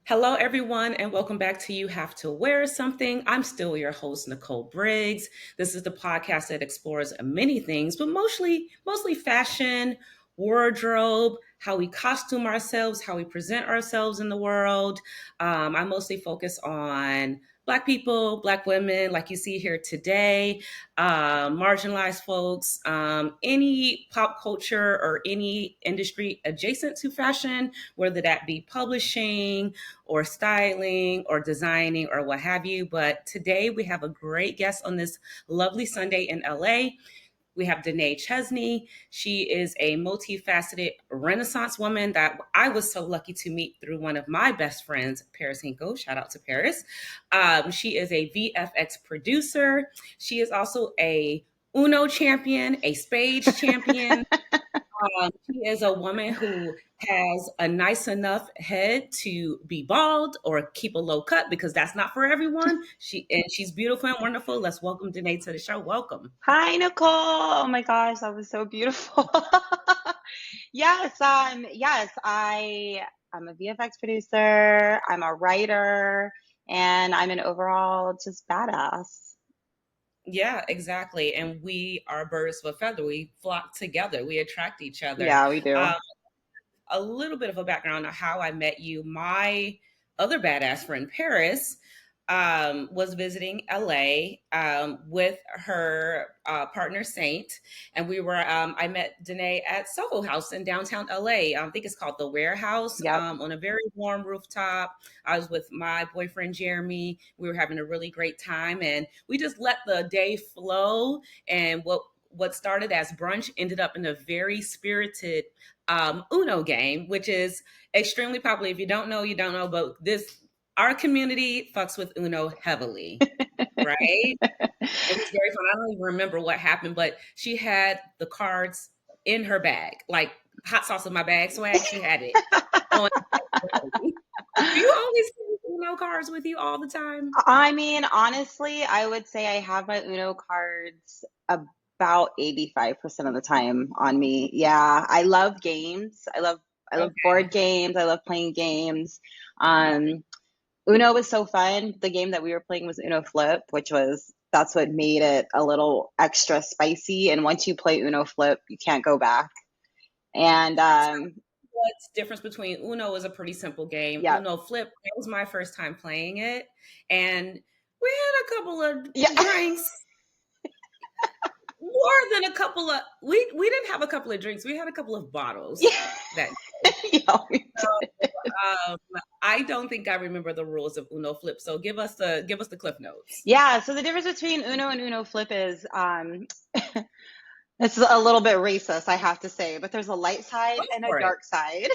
Hello, everyone, and welcome back to You Have to Wear Something. I'm still your host, Nicole Briggs. This is the podcast that explores many things, but mostly fashion, wardrobe, how we costume ourselves, how we present ourselves in the world. I mostly focus on Black people, Black women, like you see here today, marginalized folks, any pop culture or any industry adjacent to fashion, whether that be publishing or styling or designing or what have you. But today we have a great guest on this lovely Sunday in LA. We have Daneé Chesney. She is a multifaceted Renaissance woman that I was so lucky to meet through one of my best friends, Paris Hinkle. Shout out to Paris. She is a VFX producer. She is also a Uno champion, a spades champion. She is a woman who has a nice enough head to be bald or keep a low cut because that's not for everyone. She's beautiful and wonderful. Let's welcome Daneé to the show. Welcome. Hi, Nicole. Oh my gosh, that was so beautiful. Yes, I'm a VFX producer, I'm a writer, and I'm an overall just badass. Yeah, exactly. And we are birds of a feather. We flock together. We attract each other. Yeah, we do. Um, a little bit of a background on how I met you. My other badass friend, Paris, was visiting LA with her partner, Saint. And I met Daneé at Soho House in downtown LA. I think it's called The Warehouse Yep. on a very warm rooftop. I was with my boyfriend, Jeremy. We were having a really great time and we just let the day flow. And what started as brunch ended up in a very spirited Uno game, which is extremely popular. If you don't know, you don't know, but our community fucks with Uno heavily, right? It was very fun. I don't even remember what happened, but she had the cards in her bag, like hot sauce in my bag swag. She had it on. Do you always carry Uno cards with you all the time? I mean, honestly, I would say I have my Uno cards about 85% of the time on me. Yeah, I love games. I love board Okay. games. I love playing games. Um, Uno was so fun. The game that we were playing was Uno Flip, that's what made it a little extra spicy. And once you play Uno Flip, you can't go back. And What's difference between Uno is a pretty simple game. yeah, Uno Flip, that was my first time playing it. And we had a couple of yeah, drinks, more than a couple of we didn't have a couple of drinks. We had a couple of bottles yeah, that yeah. um, I don't think I remember the rules of Uno Flip. So give us the cliff notes. Yeah. So the difference between Uno and Uno Flip is it's a little bit racist, I have to say, but there's a light side Go and a for it. dark side.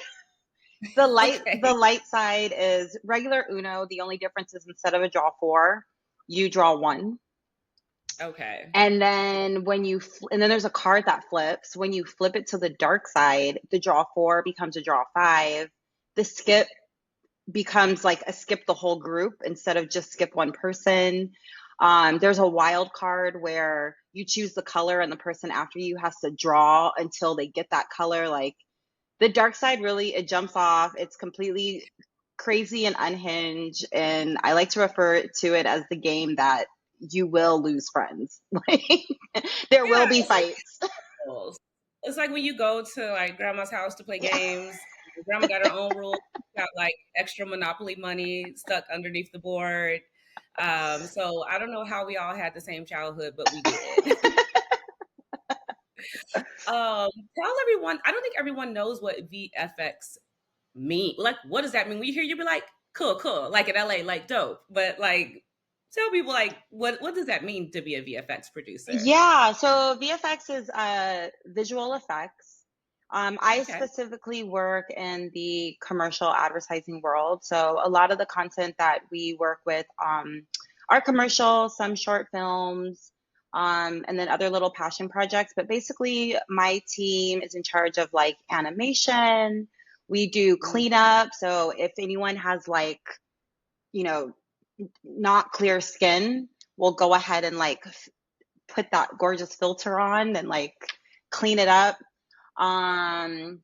The Okay. light side is regular Uno. The only difference is instead of a draw four, you draw one. Okay. And then and then there's a card that flips. When you flip it to the dark side, the draw four becomes a draw five. The skip becomes like a skip the whole group instead of just skip one person. There's a wild card where you choose the color and the person after you has to draw until they get that color. Like the dark side, really, it jumps off. It's completely crazy and unhinged. And I like to refer to it as the game that you will lose friends. Like there will Yeah, be it's like fights. rules. It's like when you go to like grandma's house to play games. Grandma got her own rules. Got like extra Monopoly money stuck underneath the board. So I don't know how we all had the same childhood, but we did. Tell everyone. I don't think everyone knows what VFX mean. Like, what does that mean? When you hear, you be like, cool, cool, like in LA, like dope. But like, tell people like, what does that mean to be a VFX producer? Yeah, so VFX is visual effects. I Okay. specifically work in the commercial advertising world. So a lot of the content that we work with are commercials, some short films, and then other little passion projects. But basically, my team is in charge of like animation. We do Mhm. cleanup. So if anyone has like, you know, not clear skin, we'll go ahead and like put that gorgeous filter on and like clean it up. Um,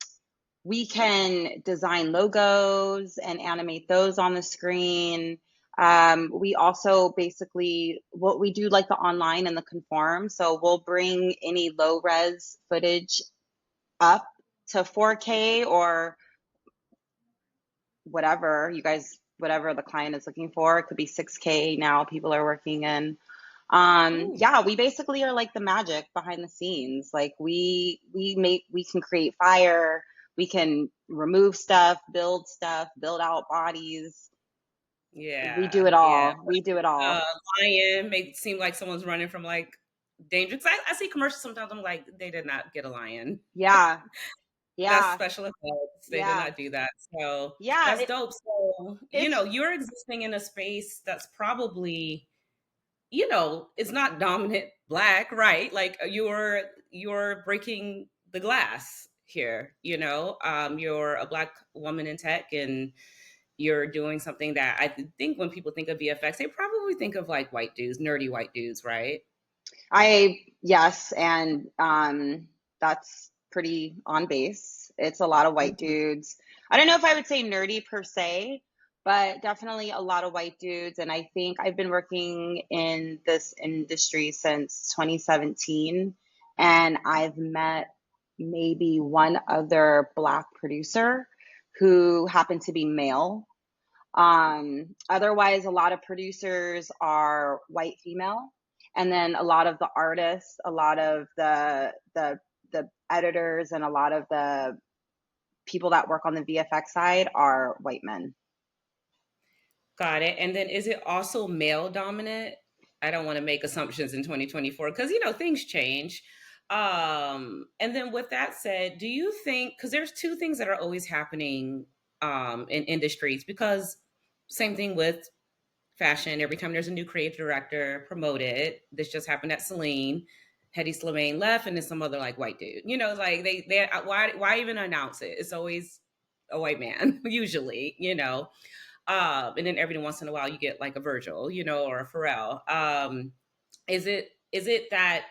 We can design logos and animate those on the screen. We also basically, what we do like the online and the conform. So we'll bring any low res footage up to 4K or whatever you guys, whatever the client is looking for. It could be 6K now, people are working in. Ooh. Yeah, we basically are like the magic behind the scenes. Like we can create fire, we can remove stuff, build out bodies. We do Yeah, it yeah. all. We do it Uh, all. Lion make it seem like someone's running from like danger. 'Cause I see commercials sometimes. I'm like, they did not get a lion. Yeah. That's Yeah. special effects. They did Yeah. not do that. So Yeah, that's dope. So, it's you're existing in a space that's probably, it's not dominant black, right? Like you're breaking the glass here, you're a black woman in tech, and you're doing something that I think when people think of VFX, they probably think of like white dudes, nerdy white dudes, right? yes, and that's pretty on base. It's a lot of white Mhm. dudes. I don't know if I would say nerdy per se, but definitely a lot of white dudes. And I think I've been working in this industry since 2017, and I've met maybe one other black producer who happened to be male. Otherwise, a lot of producers are white female, and then a lot of the artists, a lot of the editors, and a lot of the people that work on the VFX side are white men. Got it. And then is it also male dominant? I don't want to make assumptions in 2024 because things change. And then with that said, do you think, because there's two things that are always happening in industries, because same thing with fashion, every time there's a new creative director promoted, this just happened at Celine. Hedy Slimane left, and then some other like white dude. It's like they why even announce it? It's always a white man usually. And then every once in a while you get like a Virgil, or a Pharrell. Is it that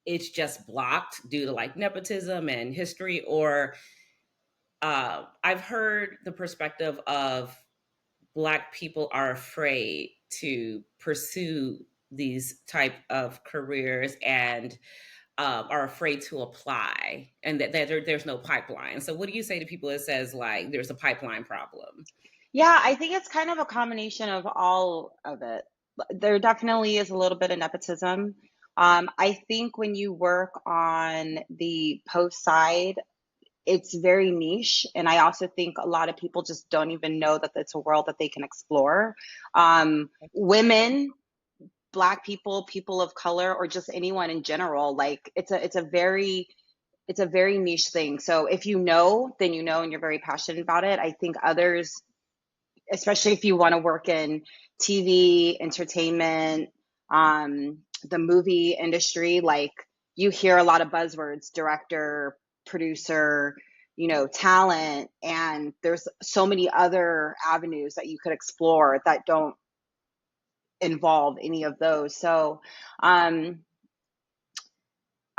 it's just blocked due to like nepotism and history, or I've heard the perspective of black people are afraid to pursue these type of careers, and are afraid to apply, and that there's no pipeline. So what do you say to people that says like there's a pipeline problem? Yeah, I think it's kind of a combination of all of it. There definitely is a little bit of nepotism. I think when you work on the post side, it's very niche, and I also think a lot of people just don't even know that it's a world that they can explore. Women, black people, people of color, or just anyone in general, like it's a very niche thing. So if you know, then you know, and you're very passionate about it. I think others, especially if you want to work in TV, entertainment, the movie industry, like you hear a lot of buzzwords, director, producer, talent, and there's so many other avenues that you could explore that don't involve any of those. So, I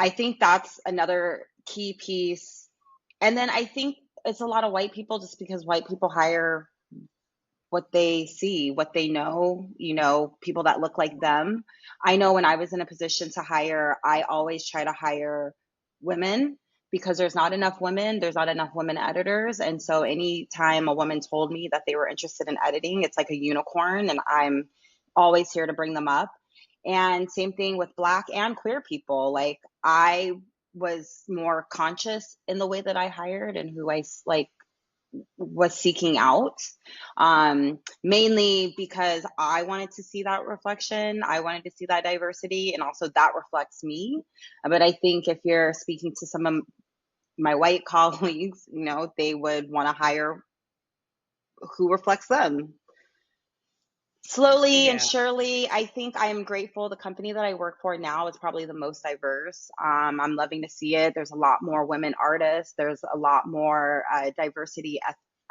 think that's another key piece. And then I think it's a lot of white people just because white people hire what they see, what they know, people that look like them. I know when I was in a position to hire, I always try to hire women because there's not enough women editors. And so anytime a woman told me that they were interested in editing, it's like a unicorn, and I'm always here to bring them up. And same thing with black and queer people. Like I was more conscious in the way that I hired and who I like was seeking out, mainly because I wanted to see that reflection. I wanted to see that diversity, and also that reflects me. But I think if you're speaking to some of my white colleagues, they would want to hire who reflects them. Slowly and Yeah. surely, I think I am grateful. The company that I work for now is probably the most diverse. I'm loving to see it. There's a lot more women artists. There's a lot more diversity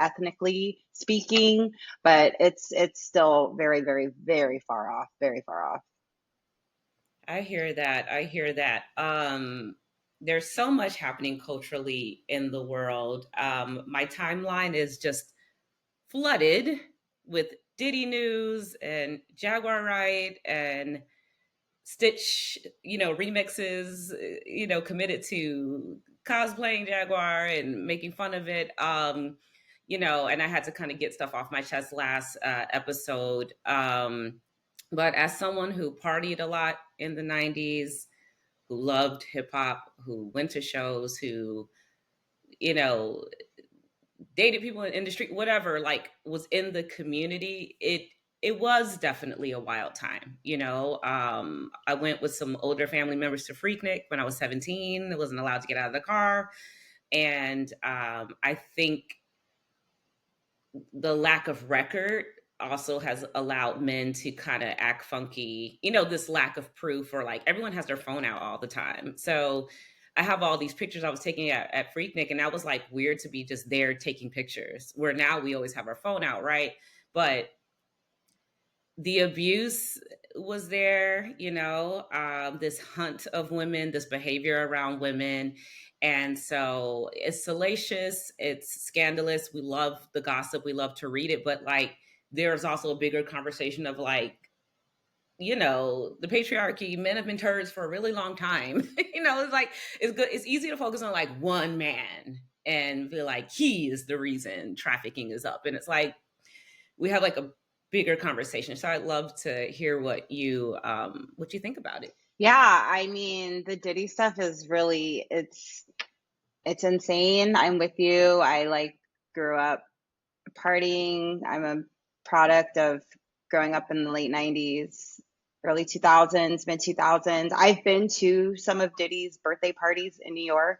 ethnically speaking, but it's still very, very, very far off. Very far off. I hear that. I hear that. there's so much happening culturally in the world. My timeline is just flooded with Diddy news and Jaguar Wright and Stitch, remixes, committed to cosplaying Jaguar and making fun of it. And I had to kind of get stuff off my chest last episode. But as someone who partied a lot in the 90s, who loved hip hop, who went to shows, who, you know, dated people in the industry, whatever, like was in the community, it was definitely a wild time. I went with some older family members to Freaknik when I was 17. I wasn't allowed to get out of the car. And I think the lack of record also has allowed men to kind of act funky, this lack of proof, or like everyone has their phone out all the time. So I have all these pictures I was taking at Freaknik, and that was like weird to be just there taking pictures, where now we always have our phone out, right? But the abuse was there, this hunt of women, this behavior around women. And so it's salacious, it's scandalous. We love the gossip, we love to read it. But like, there's also a bigger conversation of like, the patriarchy, men have been turds for a really long time. It's like, it's good. It's easy to focus on like one man and feel like he is the reason trafficking is up. And it's like, we have like a bigger conversation. So I'd love to hear what you think about it. Yeah, I mean, the Diddy stuff is really it's insane. I'm with you. I like grew up partying. I'm a product of growing up in the late 90s, early 2000s, mid 2000s. I've been to some of Diddy's birthday parties in New York,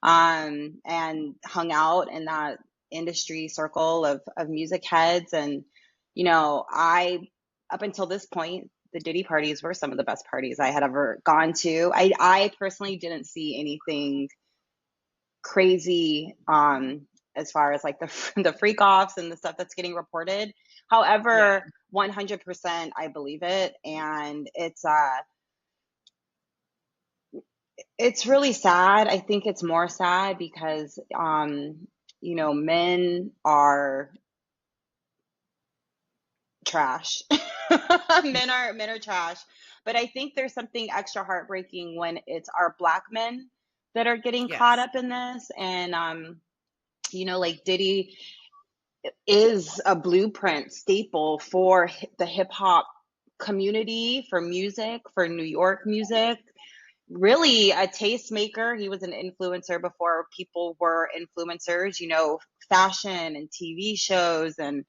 and hung out in that industry circle of music heads. And, I, up until this point, the Diddy parties were some of the best parties I had ever gone to. I personally didn't see anything crazy, as far as like the the freak offs and the stuff that's getting reported. Yeah. However, 100% I believe it, and it's really sad. I think it's more sad because men are trash. Men are trash. But I think there's something extra heartbreaking when it's our black men that are getting caught Yes. up in this. And like Diddy is a blueprint staple for the hip hop community, for music, for New York music. Really a tastemaker. He was an influencer before people were influencers, fashion and TV shows. And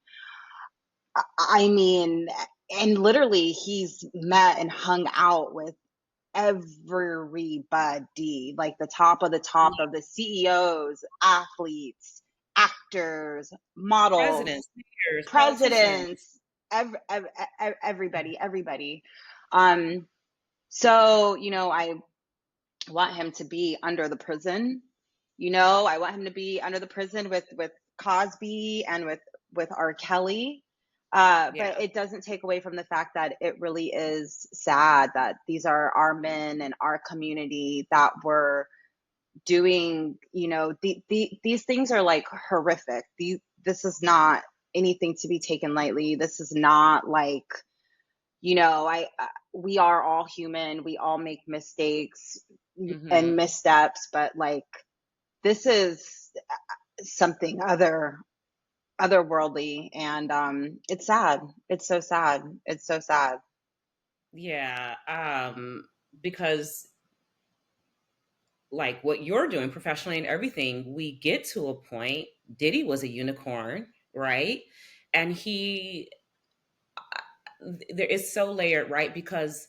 I mean, and literally he's met and hung out with everybody, like the top of the CEOs, athletes, actors, models, Presidents, leaders, politicians. presidents, everybody. Um, so, I want him to be under the prison. I want him to be under the prison with Cosby and with R. Kelly. Yeah. But it doesn't take away from the fact that it really is sad that these are our men and our community that were doing, these things are like horrific. This is not anything to be taken lightly. This is not like, we are all human. We all make mistakes and Hmm. missteps, but like, this is something otherworldly. And it's sad. It's so sad. It's so sad. Yeah. Because like what you're doing professionally and everything, we get to a point. Diddy was a unicorn, right? And there is so layered, right? Because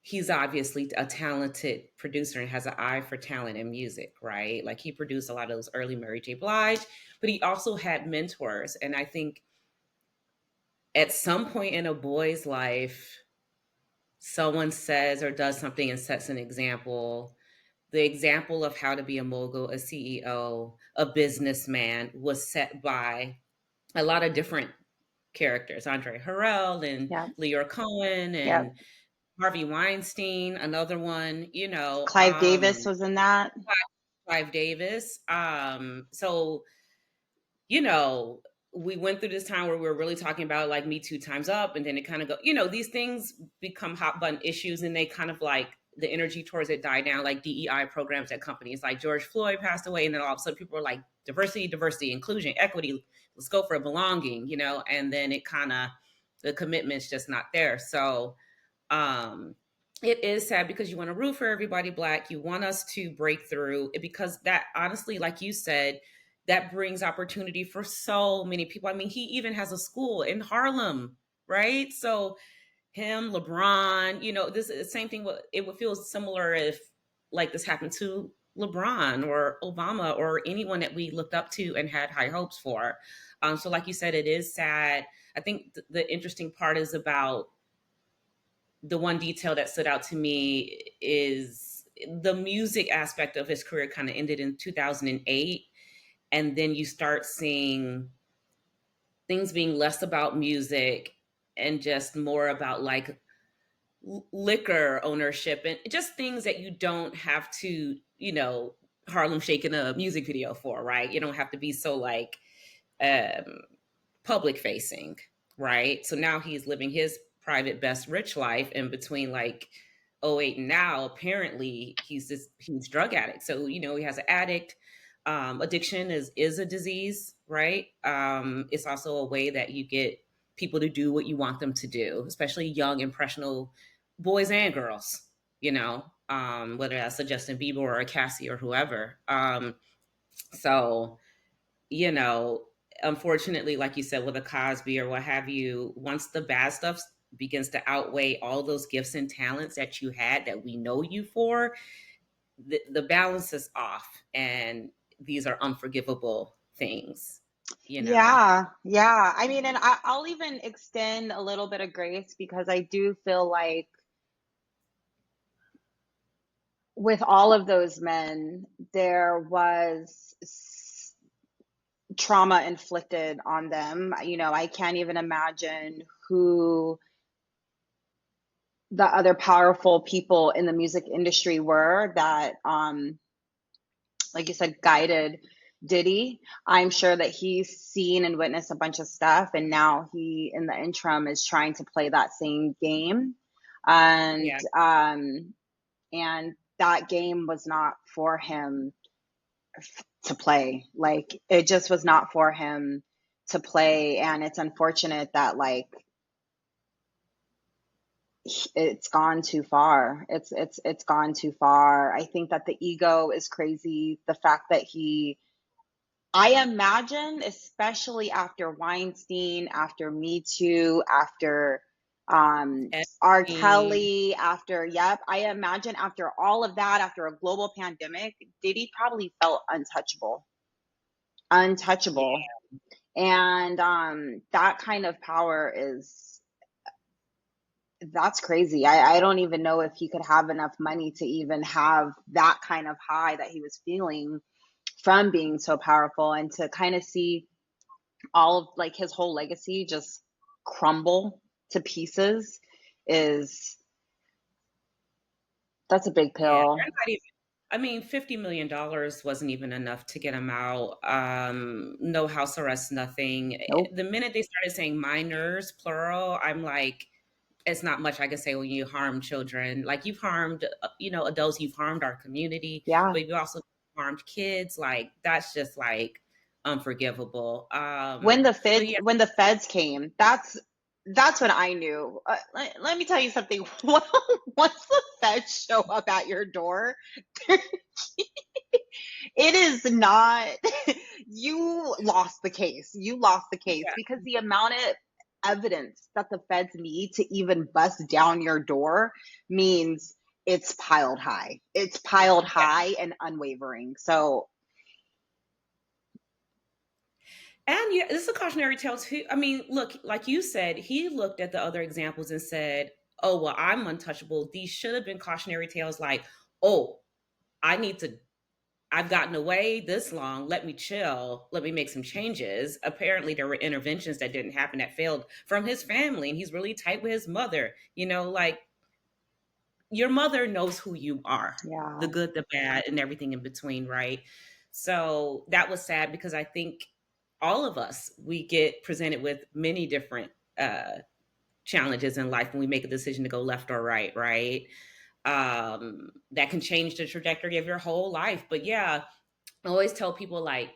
he's obviously a talented producer and has an eye for talent in music, right? Like he produced a lot of those early Mary J. Blige, but he also had mentors. And I think at some point in a boy's life, someone says or does something and sets an example. The example of how to be a mogul, a CEO, a businessman was set by a lot of different characters, Andre Harrell and Yeah. Leor Cohen Yeah. and Harvey Weinstein, another one, Clive Davis was in that. Clive Davis. So, you know, we went through this time where we were really talking about like Me Too times up, and then it kind of go, these things become hot button issues, and they kind of like the energy towards it die down, like DEI programs at companies. Like George Floyd passed away, and then all of a sudden people were like, diversity, diversity, inclusion, equity, let's go for belonging, and then it kind of, the commitment's just not there. So it is sad because you want to root for everybody Black. You want us to break through it, because that, honestly, like you said, that brings opportunity for so many people. I mean, he even has a school in Harlem, right? So him, LeBron, this is the same thing. It would feel similar if like this happened to LeBron or Obama or anyone that we looked up to and had high hopes for. So like you said, it is sad. I think the interesting part is about the one detail that stood out to me is the music aspect of his career kind of ended in 2008. And then you start seeing things being less about music and just more about like liquor ownership and just things that you don't have to, Harlem shaking a music video for, right? You don't have to be so like um, public facing, right? So now he's living his private best rich life in between like '08 and now. Apparently he's this huge drug addict. So, he has an addict. Addiction is a disease, right? It's also a way that you get people to do what you want them to do, especially young, impressionable boys and girls, whether that's a Justin Bieber or a Cassie or whoever. So, you know, unfortunately, like you said, with a Cosby or what have you, once the bad stuff begins to outweigh all those gifts and talents that you had that we know you for, the balance is off. And these are unforgivable things, you know? Yeah, yeah. I mean, and I'll even extend a little bit of grace because I do feel like with all of those men, there was trauma inflicted on them. I can't even imagine who the other powerful people in the music industry were that, like you said, guided Diddy. I'm sure that he's seen and witnessed a bunch of stuff, and now he, in the interim, is trying to play that same game. And Yeah. and that game was not for him to play. Like, it just was not for him to play, and it's unfortunate that like it's gone too far. It's gone too far. I think that the ego is crazy. The fact that I imagine, especially after Weinstein, after Me Too, after R. Epstein, Kelly, after, yep, I imagine after all of that, after a global pandemic, Diddy probably felt untouchable. Untouchable. yeah. And that kind of power that's crazy. I don't even know if he could have enough money to even have that kind of high that he was feeling from being so powerful, and to kind of see all of like his whole legacy just crumble to pieces is that's a big Yeah. pill. They're not even, I mean, $50 million wasn't even enough to get him out. No house arrest, nothing. Nope. The minute they started saying minors, plural, I'm like, it's not much I can say when you harm children. Like, you've harmed, adults, you've harmed our community, Yeah. but you also harmed kids. Like, that's just like unforgivable. But yeah, When the feds came, that's when I knew. Let me tell you something. Once the feds show up at your door, it is not, you lost the case. You lost the case yeah, because the amount of evidence that the feds need to even bust down your door means it's piled high. It's piled yeah. high and unwavering. So, And yeah, this is a cautionary tale too. I mean, look, like you said, he looked at the other examples and said, "Oh, well, I'm untouchable. These should have been cautionary tales like, oh, I need to I've gotten away this long. Let me chill. Let me make some changes." Apparently, there were interventions that didn't happen that failed from his family, and he's really tight with his mother. Like, your mother knows who you are, Yeah. the good, the bad, and everything in between, right? So that was sad because I think all of us, we get presented with many different uh, challenges in life when we make a decision to go left or right, right? That can change the trajectory of your whole life. But yeah, I always tell people like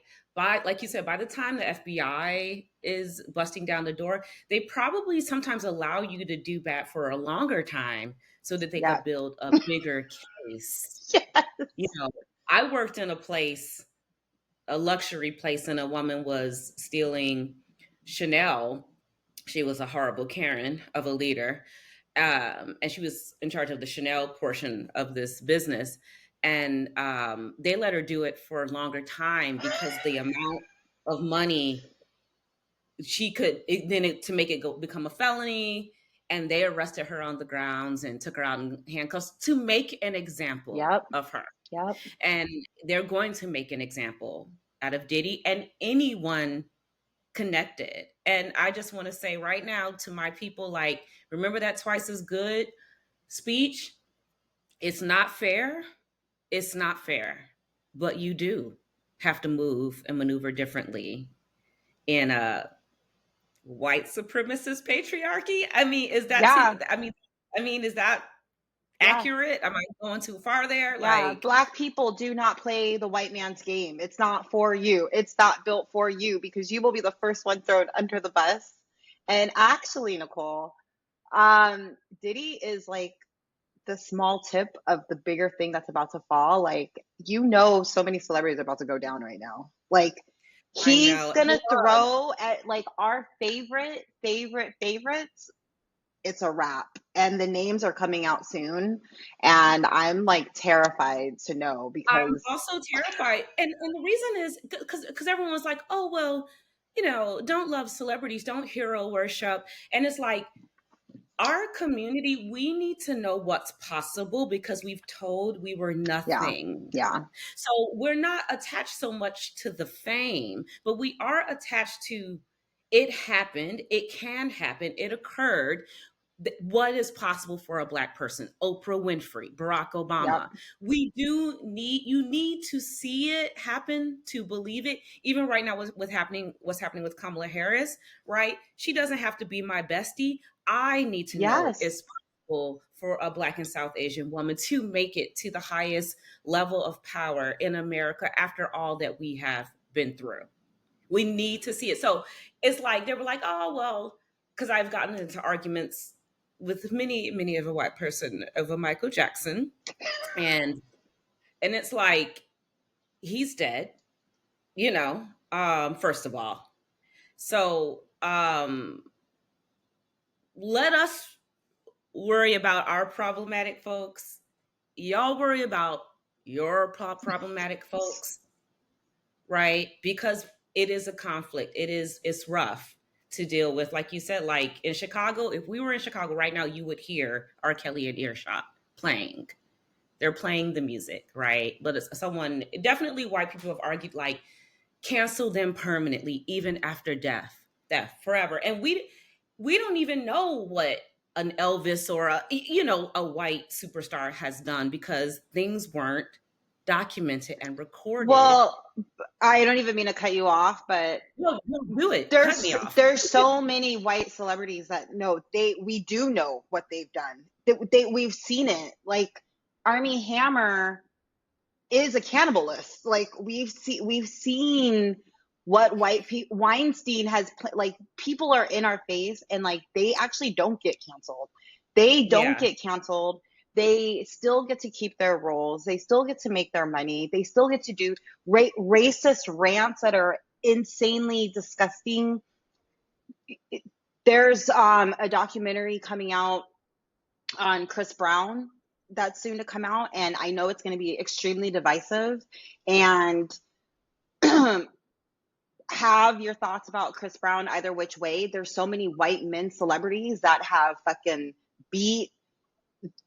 you said, by the time the FBI is busting down the door, they probably sometimes allow you to do that for a longer time so that they Yeah. could build a bigger case. Yeah. You know, I worked in a place, a luxury place, and a woman was stealing Chanel. She was a horrible Karen of a leader. And she was in charge of the Chanel portion of this business. And they let her do it for a longer time because the amount of money she could to make it go become a felony. And they arrested her on the grounds and took her out in handcuffs to make an example Yep. of her. Yep. And they're going to make an example out of Diddy and anyone connected. And I just want to say right now to my people, like, remember that twice as good speech? It's not fair. It's not fair. But you do have to move and maneuver differently in a white supremacist patriarchy. I mean, is that too, Yeah. I mean, is that Yeah. accurate? Am I going too far there? Yeah. Like, Black people do not play the white man's game. It's not for you. It's not built for you because you will be the first one thrown under the bus. And actually, Nicole, Diddy is like the small tip of the bigger thing that's about to fall. Like, so many celebrities are about to go down right now. Like, I he's know. gonna throw at like our favorites. It's a wrap. And the names are coming out soon. And I'm like terrified to know I'm because, also terrified, and the reason is because everyone's like, oh well, don't love celebrities, don't hero worship, and it's like our community, we need to know what's possible because we've told we were yeah, nothing. yeah, So we're not attached so much to the fame, but we are attached to it happened, it can happen, it occurred, what is possible for a black person. Oprah Winfrey, Barack yep, Obama. You need to see it happen to believe it. Even right now what's happening with Kamala Harris, right? She doesn't have to be my bestie. I need to know yes, it's possible for a black and South Asian woman to make it to the highest level of power in America after all that we have been through. We need to see it. So it's like they were like, oh well, because I've gotten into arguments with many of a white person over Michael Jackson, and it's like he's dead, first of all. So let us worry about our problematic folks. Y'all worry about your problematic folks, right? Because it is a conflict. It's rough to deal with. Like you said, like in Chicago, if we were in Chicago right now, you would hear R. Kelly and Earshot playing. They're playing the music, right? But it's someone, definitely white people have argued like cancel them permanently, even after death forever. And we don't even know what an Elvis or a white superstar has done because things weren't documented and recorded. well, I don't even mean to cut you off, but No, do it. Cut there's me off. there's so many white celebrities that no, we do know what they've done. We've seen it. Like Army Hammer is a cannibalist. Like we've seen what Weinstein has like people are in our face and like they actually don't get canceled. They don't Yeah. get canceled. They still get to keep their roles. They still get to make their money. They still get to do racist rants that are insanely disgusting. There's a documentary coming out on Chris Brown that's soon to come out, and I know it's going to be extremely divisive. And have your thoughts about Chris Brown either which way. There's so many white men celebrities that have fucking beat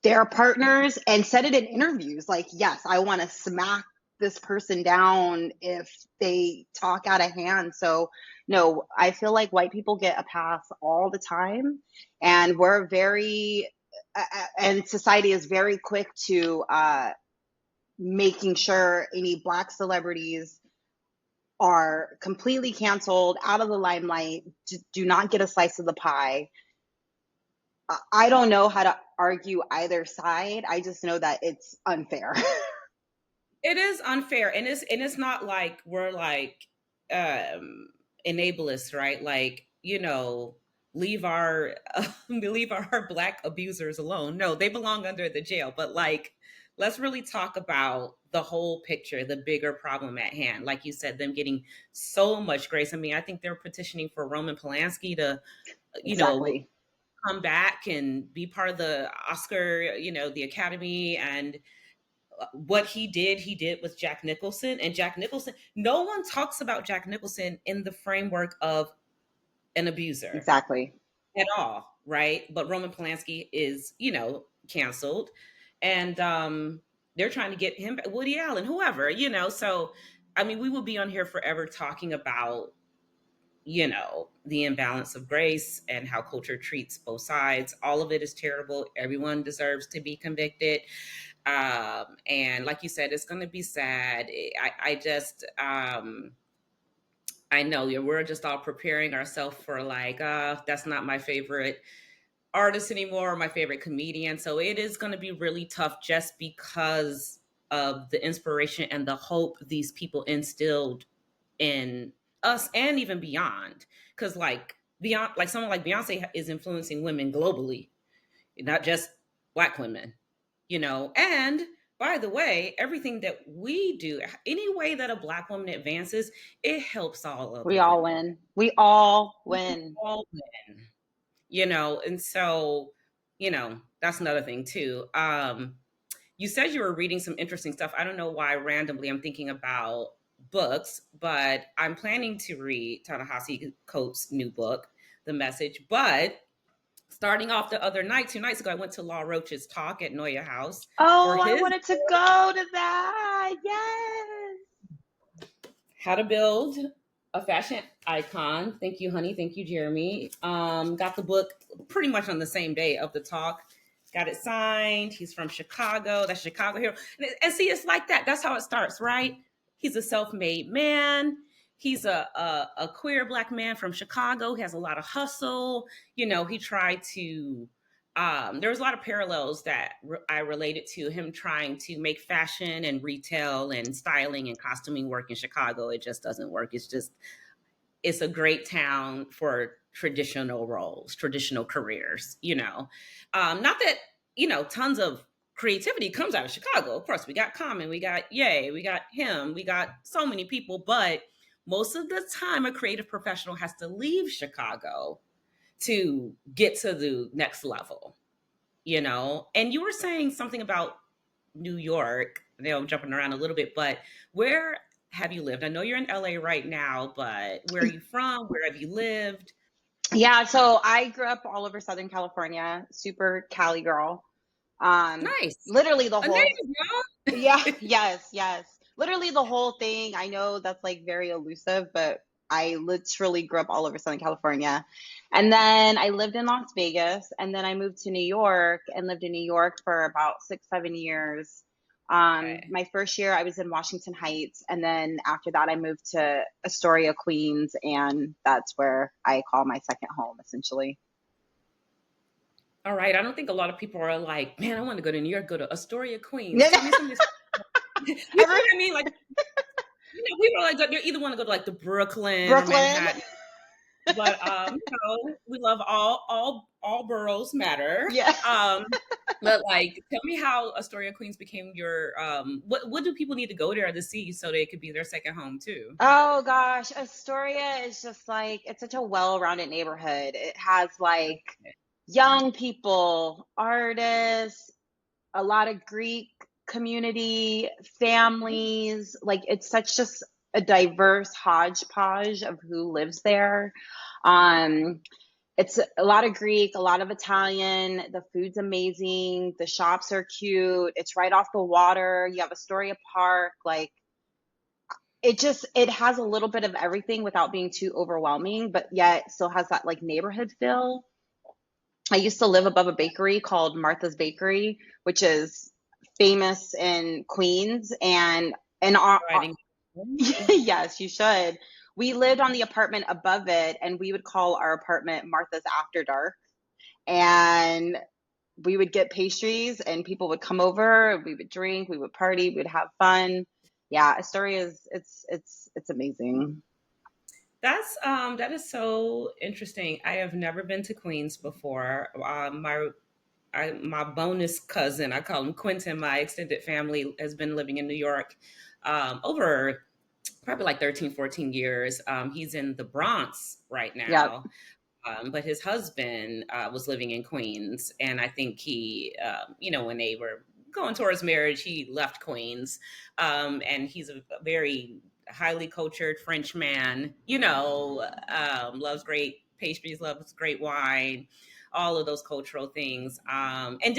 their partners and said it in interviews like, yes, I want to smack this person down if they talk out of hand. So no, I feel like white people get a pass all the time, and we're very and society is very quick to making sure any Black celebrities are completely canceled, out of the limelight, do not get a slice of the pie. I don't know how to argue either side. I just know that it's unfair. It is unfair, and it's not like we're like enablers, right? Like, leave our leave our black abusers alone. No, they belong under the jail. But like, let's really talk about the whole picture, the bigger problem at hand. Like you said, them getting so much grace. I mean, I think they're petitioning for Roman Polanski to, you know, Exactly. come back and be part of the Oscar, the Academy. And what he did with Jack Nicholson. And Jack Nicholson, no one talks about Jack Nicholson in the framework of an abuser Exactly. at all, right? But Roman Polanski is, canceled. And they're trying to get him, Woody Allen, whoever, So, I mean, we will be on here forever talking about, the imbalance of grace and how culture treats both sides. All of it is terrible. Everyone deserves to be convicted. And like you said, it's going to be sad. I just, I know we're just all preparing ourselves for like, that's not my favorite artist anymore, my favorite comedian. So it is going to be really tough just because of the inspiration and the hope these people instilled in us and even beyond. Because like beyond, like someone like Beyonce is influencing women globally, not just Black women, And by the way, everything that we do, any way that a Black woman advances, it helps all We other all women. win. We all We win. all win, And so, that's another thing too. You said you were reading some interesting stuff. I don't know why randomly I'm thinking about books, but I'm planning to read Ta-Nehisi Coates' new book, The Message. But starting off the other night, 2 nights ago, I went to Law Roach's talk at Noya House for Oh, I his wanted to go to that. Yes. How to Build a Fashion Icon. Thank you, honey. Thank you, Jeremy. Got the book pretty much on the same day of the talk. Got it signed. He's from Chicago. That's Chicago hero. And see, it's like that. That's how it starts, right? He's a self-made man. He's a queer Black man from Chicago. He has a lot of hustle. He tried to there was a lot of parallels that I related to him trying to make fashion and retail and styling and costuming work in Chicago. It just doesn't work. It's a great town for traditional roles, traditional careers, Not that, tons of creativity comes out of Chicago. Of course, we got Common, we got Ye, we got him, we got so many people, but most of the time a creative professional has to leave Chicago to get to the next level, And you were saying something about New York. I know I'm jumping around a little bit, but where have you lived? I know you're in LA right now, but where are you from? Where have you lived? Yeah, so I grew up all over Southern California, super Cali girl. Nice. Literally the A whole, native, yeah, y'all. yes, yes. Literally the whole thing. I know that's like very elusive, but I literally grew up all over Southern California. And then I lived in Las Vegas, and then I moved to New York and lived in New York for about 6, 7 years. Okay. My first year I was in Washington Heights, and then after that I moved to Astoria, Queens, and that's where I call my second home essentially. All right. I don't think a lot of people are like, man, I want to go to New York, go to Astoria, Queens. Tell me something. You know Every what I mean? Like, people are like, they either want to go to like the Brooklyn or Brooklyn. Manhattan. But we love all boroughs matter. Yeah. But like, tell me how Astoria, Queens became your what do people need to go there to see so they could be their second home too? Oh gosh, Astoria is just like it's such a well-rounded neighborhood. It has like young people, artists, a lot of Greek community, families. Like it's such just a diverse hodgepodge of who lives there. Um, it's a lot of Greek, a lot of Italian. The food's amazing. The shops are cute. It's right off the water. You have Astoria Park. Like it has a little bit of everything without being too overwhelming, but yet still has that like neighborhood feel. I used to live above a bakery called Martha's Bakery, which is famous in Queens. And our Writing. yes, you should. We lived on the apartment above it, and we would call our apartment Martha's After Dark. And we would get pastries, and people would come over. We would drink, we would party, we would have fun. Yeah, Astoria is it's amazing. That is so interesting. I have never been to Queens before. My bonus cousin, I call him Quentin, my extended family has been living in New York over probably like 13, 14 years. He's in the Bronx right Yep. now. But his husband was living in Queens, and I think he, when they were going towards marriage, he left Queens, and he's a very highly cultured French man. Loves great pastries, loves great wine, all of those cultural things. And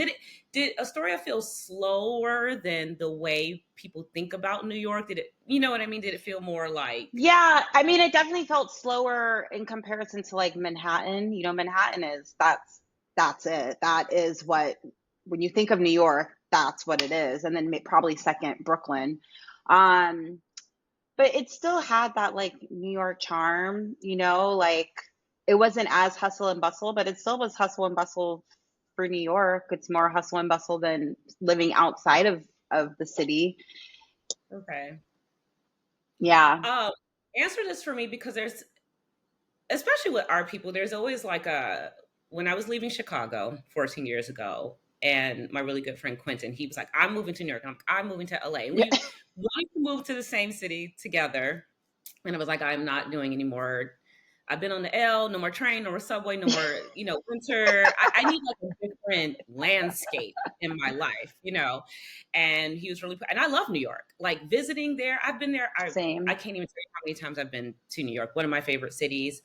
did Astoria feel slower than the way people think about New York? Did it, you know what I mean? Did it feel more like Yeah, I mean, it definitely felt slower in comparison to like Manhattan. Manhattan is that's it. That is what when you think of New York, that's what it is. And then probably second Brooklyn. Um, but it still had that like New York charm, like it wasn't as hustle and bustle, but it still was hustle and bustle for New York. It's more hustle and bustle than living outside of the city. okay? Yeah. Um, Answer this for me because especially with our people, there's always when I was leaving Chicago 14 years ago, and my really good friend Quentin, he was like, I'm moving to New York. I'm moving to LA. And we wanted to move to the same city together. And I was like, I'm not doing any more. I've been on the L, no more train, no more subway, no more, winter. I need like a different landscape in my life. And he was really, and I love New York. Like visiting there, I've been there. I Same. can't even tell you how many times I've been to New York, one of my favorite cities.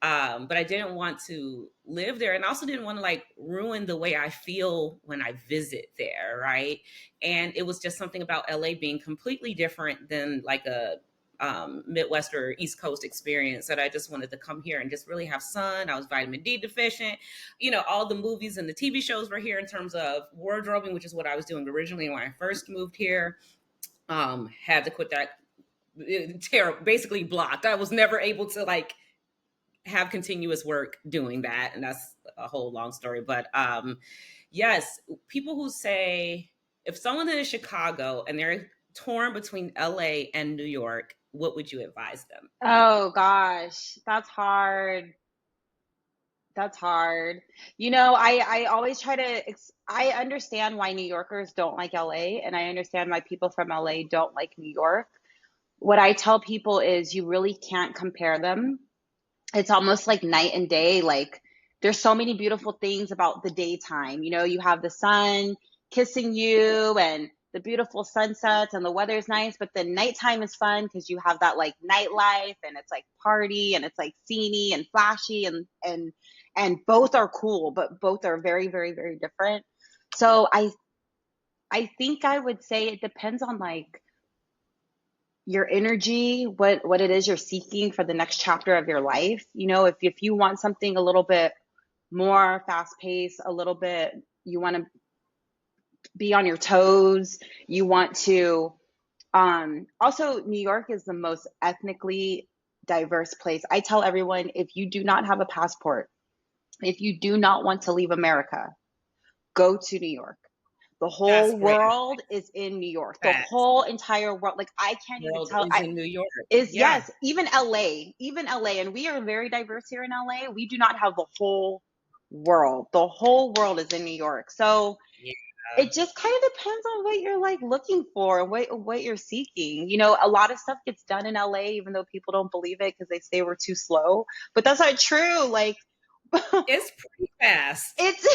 But I didn't want to live there, and I also didn't want to like ruin the way I feel when I visit there, right? And it was just something about LA being completely different than like a Midwest or East Coast experience that I just wanted to come here and just really have sun. I was vitamin D deficient. All the movies and the TV shows were here in terms of wardrobing, which is what I was doing originally when I first moved here. Had to quit that basically blocked. I was never able to like have continuous work doing that, and that's a whole long story. But yes, people who say if someone is in Chicago and they're torn between LA and New York, what would you advise them? Oh gosh, that's hard. That's hard. I always try to I understand why New Yorkers don't like LA, and I understand why people from LA don't like New York. What I tell people is you really can't compare them. It's almost like night and day. Like there's so many beautiful things about the daytime. You have the sun kissing you and the beautiful sunsets and the weather's nice, but then nighttime is fun because you have that like nightlife and it's like party and it's like sceney and flashy and both are cool, but both are very, very, very different. So I think I would say it depends on like your energy, what it is you're seeking for the next chapter of your life. If you want something a little bit more fast paced, a little bit, you want to be on your toes, you want to also New York is the most ethnically diverse place. I tell everyone if you do not have a passport, if you do not want to leave America, go to New York. The That's whole great. world is in New York. The That whole entire world. Like I can't even world tell. is in New York. Is Yeah. yes, even LA, and we are very diverse here in LA. We do not have the whole world. The whole world is in New York. So Yeah. it just kind of depends on what you're like looking for and what you're seeking. A lot of stuff gets done in LA, even though people don't believe it because they say we're too slow. But that's not true. Like It's pretty fast. it's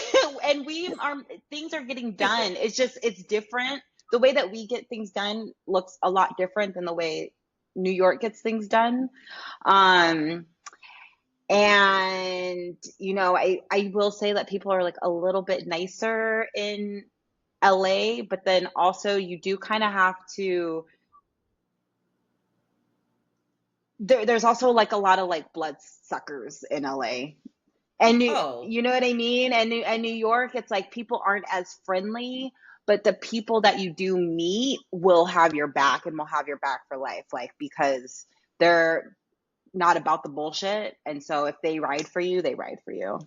and we are things are getting done. It's different. The way that we get things done looks a lot different than the way New York gets things done. Um, and I will say that people are like a little bit nicer in LA, but then also you do kind of have to there's also like a lot of like blood suckers in LA. And Oh, you know what I mean? And New York, it's like people aren't as friendly, but the people that you do meet will have your back and will have your back for life, like because they're not about the bullshit. And so if they ride for you, they ride for you.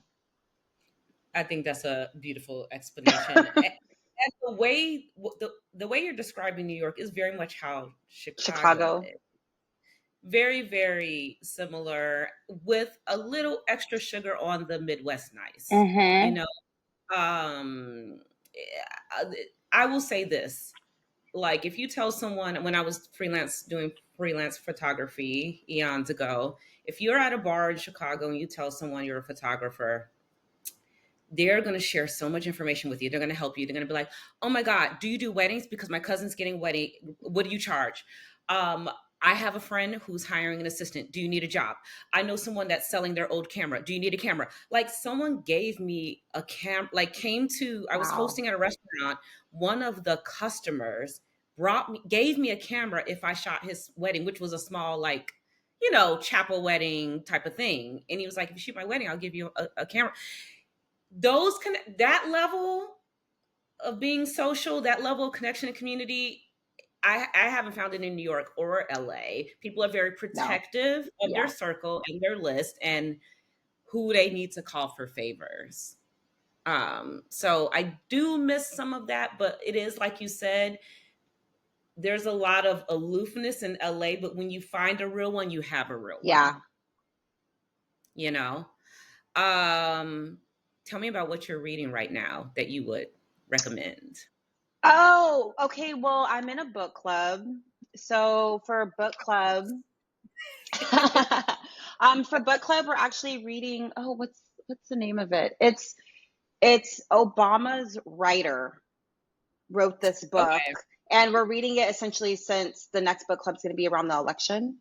I think that's a beautiful explanation. And the way you're describing New York is very much how Chicago Chicago. is. Very, very similar with a little extra sugar on the Midwest nice. You Mm-hmm. know, um, eh, I will say this. Like if you tell someone when I was doing freelance photography eons ago, if you're at a bar in Chicago and you tell someone you're a photographer, they're going to share so much information with you. They're going to help you. They're going to be like, "Oh my God, do you do weddings? Because my cousin's getting wedding. What do you charge? Um, I have a friend who's hiring an assistant. Do you need a job? I know someone that's selling their old camera. Do you need a camera?" Like someone gave me a like came to, I was Wow. hosting at a restaurant. One of the customers gave me a camera if I shot his wedding, which was a small, like, chapel wedding type of thing. And he was like, "If you shoot my wedding, I'll give you a camera." That level of being social, that level of connection and community, I haven't found it in New York or LA. People are very No. protective of their Yeah. circle and their list and who they need to call for favors. So I do miss some of that, but it is like you said, there's a lot of aloofness in LA, but when you find a real one, you have a real one, Yeah. you know? Um, Tell me about what you're reading right now that you would recommend. Oh, okay. Well, I'm in a book club. So for book club, for book club, we're actually reading. Oh, what's the name of it? It's Obama's writer wrote this book, Okay. and we're reading it essentially since the next book club's going to be around the election.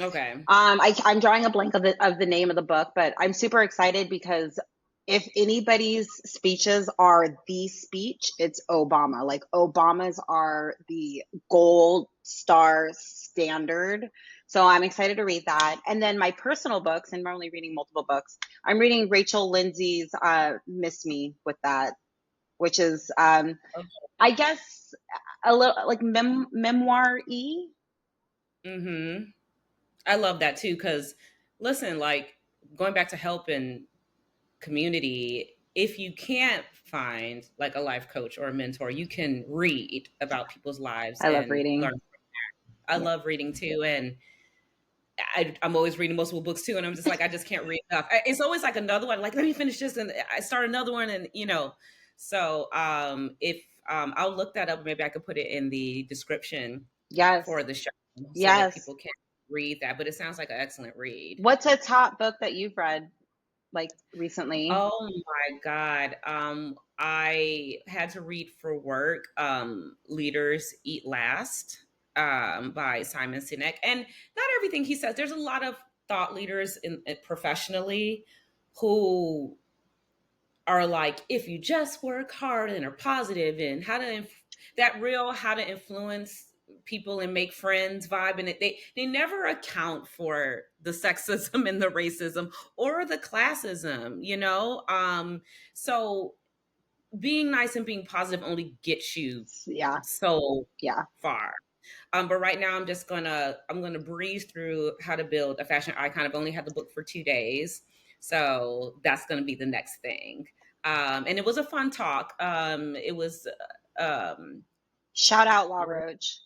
Okay. I'm drawing a blank of the name of the book, but I'm super excited because if anybody's speeches are the speech, it's Obama. Like Obama's are the gold star standard. So I'm excited to read that. And then my personal books, and we're only reading multiple books. I'm reading Rachel Lindsay's "Miss Me" with that, which is Okay. I guess a little like memoir y. Mhm. I love that too cuz listen, like going back to help and community, if you can't find like a life coach or a mentor, you can read about people's lives I love and reading. learn. I Yeah. love reading too, and I'm always reading multiple books too, and I'm just like, I just can't read enough. It's always like another one. Like, let me finish this, and I start another one, and So, if I'll look that up, maybe I could put it in the description Yes. for the show so that Yes. people can read that. But it sounds like an excellent read. What's a top book that you've read like recently? Oh my God. I had to read for work, Leaders Eat Last, by Simon Sinek. And not everything he says, there's a lot of thought leaders professionally who are like, if you just work hard and are positive and how to influence people and make friends vibe, and they never account for the sexism and the racism or the classism, so being nice and being positive only gets you Yeah. so Yeah. far. But right now I'm gonna breeze through How to Build a Fashion Icon. I've only had the book for 2 days, so that's gonna be the next thing. And it was a fun talk. It was um, Shout out Law Roach.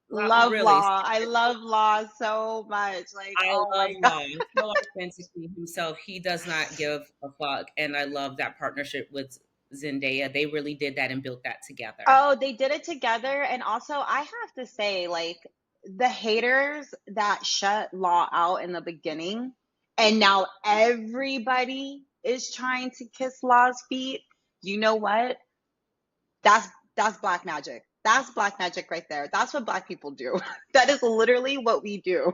Love really. Law. I love Law so much. Like, I oh love my God. Law. So authentically himself. He does not give a fuck, and I love that partnership with Zendaya. They really did that and built that together. Oh, they did it together. And also, I have to say, like, the haters that shut Law out in the beginning, and now everybody is trying to kiss Law's feet. You know what? That's that's black magic. That's black magic right there. That's what black people do. That is literally what we do.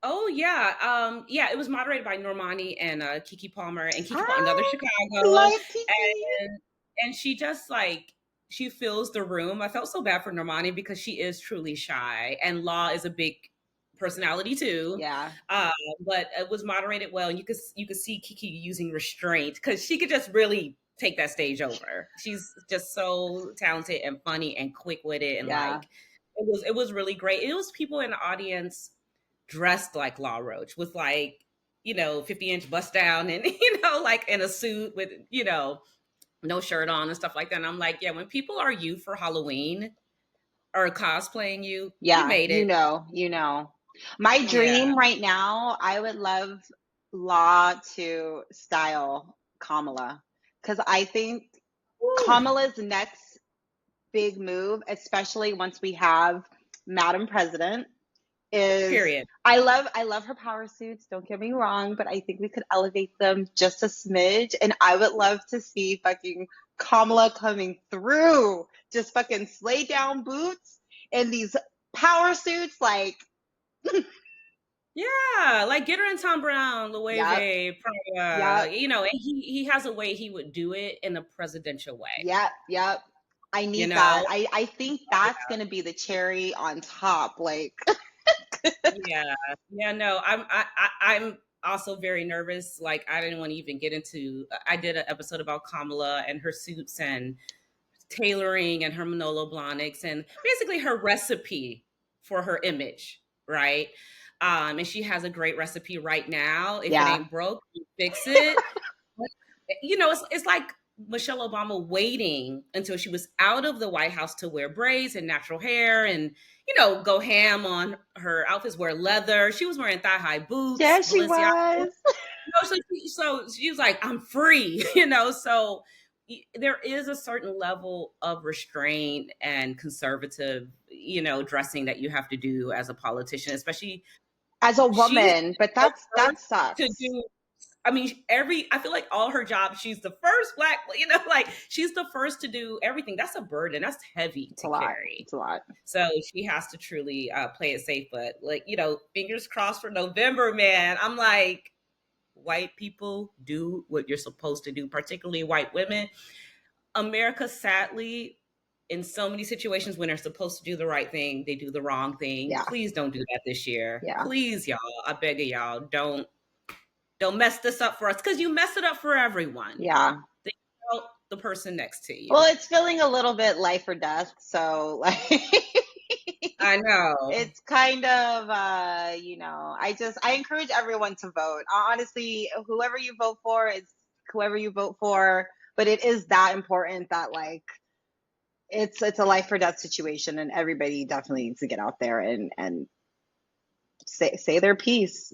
Oh yeah, yeah. It was moderated by Normani and Kiki Palmer, and Kiki Palmer, another I Chicago, love Kiki. and she just like she fills the room. I felt so bad for Normani because she is truly shy, and Law is a big personality too. Yeah. But it was moderated well, and you could see Kiki using restraint because she could just really take that stage over. She's just so talented and funny and quick witted, and Yeah. like it was really great. It was people in the audience dressed like Law Roach with like 50-inch bust down and like in a suit with no shirt on and stuff like that. And I'm like, yeah, when people are you for Halloween or cosplaying you, you Yeah. made it. My Yeah. dream right now, I would love Law to style Kamala, because I think Woo. Kamala's next big move, especially once we have Madam President, is Period. I love her power suits, don't get me wrong, but I think we could elevate them just a smidge. And I would love to see fucking Kamala coming through, just fucking slay down boots and these power suits, like, Yeah, like get her in Tom Brown, yep, Loewe, yep, Prada, and he has a way he would do it in a presidential way, yep, yep. I you need that. know? I think that's gonna be the cherry on top. Like, Yeah. Yeah, no, I'm also very nervous. Like I didn't want to even get into I did an episode about Kamala and her suits and tailoring and her Manolo Blahniks and basically her recipe for her image, right? And she has a great recipe right now. If it yeah, ain't broke, you fix it. It's like Michelle Obama waiting until she was out of the White House to wear braids and natural hair and, go ham on her outfits, wear leather. She was wearing thigh high boots, yeah, she Balenciaga. was. So she was like, I'm free, so there is a certain level of restraint and conservative, dressing that you have to do as a politician, especially As a she's woman, but the that first to sucks. do. I mean, I feel like all her jobs, she's the first black, like she's the first to do everything. That's a burden. That's heavy It's a to lot. carry. It's a lot. So she has to truly play it safe. But like, fingers crossed for November, man. I'm like, white people do what you're supposed to do, particularly white women. America, sadly, in so many situations when they're supposed to do the right thing, they do the wrong thing. Yeah. Please don't do that this year. Yeah. Please, y'all. I beg of y'all, don't mess this up for us because you mess it up for everyone. Yeah. Think about the person next to you. Well, it's feeling a little bit life or death. So, like, I know. it's kind of, I encourage everyone to vote. Honestly, whoever you vote for is whoever you vote for. But it is that important that, like, it's a life or death situation, and everybody definitely needs to get out there and say their piece.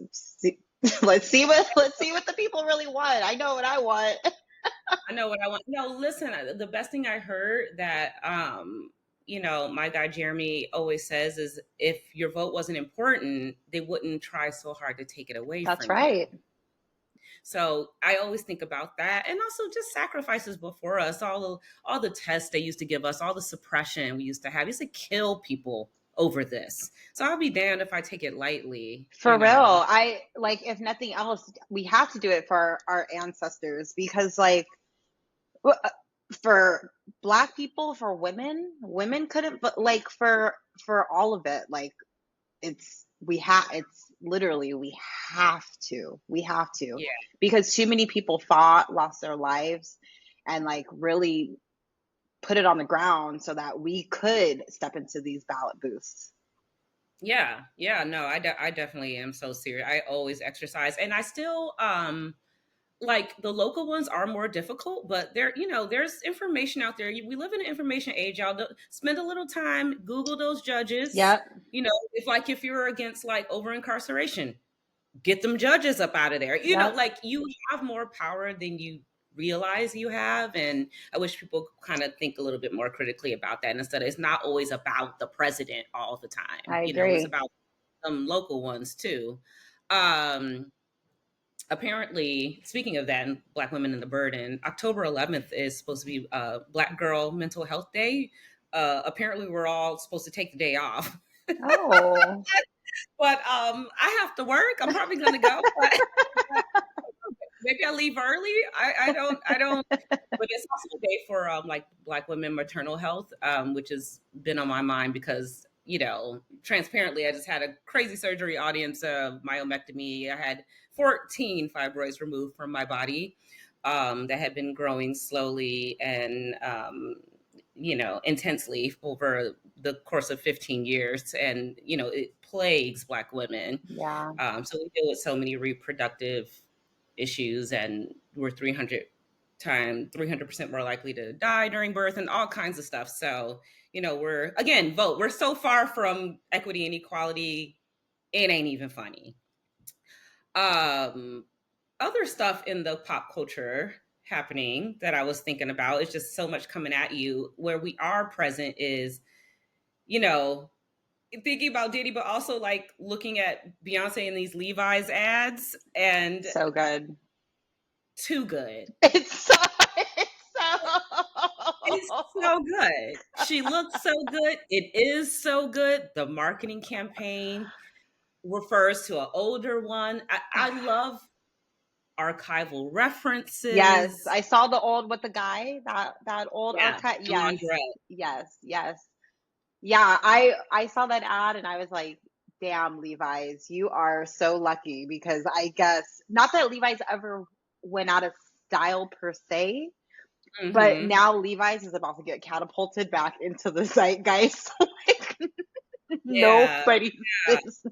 Let's see what the people really want. I know what I want. I know what I want. No, listen, the best thing I heard that my guy Jeremy always says is if your vote wasn't important, they wouldn't try so hard to take it away That's from you. right. So I always think about that, and also just sacrifices before us, all the tests they used to give us, all the suppression we used to have, used to kill people over this. So I'll be damned if I take it lightly. For real. I like, if nothing else, we have to do it for our ancestors, because, like, for black people, for women couldn't, but like for all of it, like, it's literally, we have to, Yeah. because too many people fought, lost their lives, and, like, really put it on the ground so that we could step into these ballot booths. Yeah, yeah, no, I definitely am so serious. I always exercise, and I still like the local ones are more difficult, but there's information out there. We live in an information age, y'all. Spend a little time, Google those judges. Yep. If you're against like over incarceration, get them judges up out of there. Yep. Like you have more power than you realize you have, and I wish people kind of think a little bit more critically about that instead of, it's not always about the president all the time. I It's agree. about some local ones too. Apparently, speaking of that, and black women and the burden, October 11th is supposed to be Black Girl Mental Health Day. Apparently we're all supposed to take the day off. Oh. But I have to work. I'm probably going to go. But maybe I leave early. I don't. But it's also a day for like Black women maternal health, which has been on my mind because transparently, I just had a crazy surgery audience of myomectomy. I had 14 fibroids removed from my body that had been growing slowly and, intensely over the course of 15 years. And, it plagues Black women. Yeah. So we deal with so many reproductive issues, and we're 300% more likely to die during birth and all kinds of stuff. So, we're so far from equity and equality, it ain't even funny. Other stuff in the pop culture happening that I was thinking about, is just so much coming at you. Where we are present is, you know, thinking about Diddy, but also like looking at Beyonce in these Levi's ads, and So good. too good. It's so, it's It's so. so good. She looks so good. It is so good. The marketing campaign refers to an older one. I love archival Yes, references. I saw the old with the guy, that old Yeah, archive. the Yes, laundrette. yes, yes. Yeah, I saw that ad and I was like, damn, Levi's, you are so lucky, because I guess not that Levi's ever went out of style per se, but Hmm. now Levi's is about to get catapulted back into the zeitgeist. Like Yeah, nobody's business.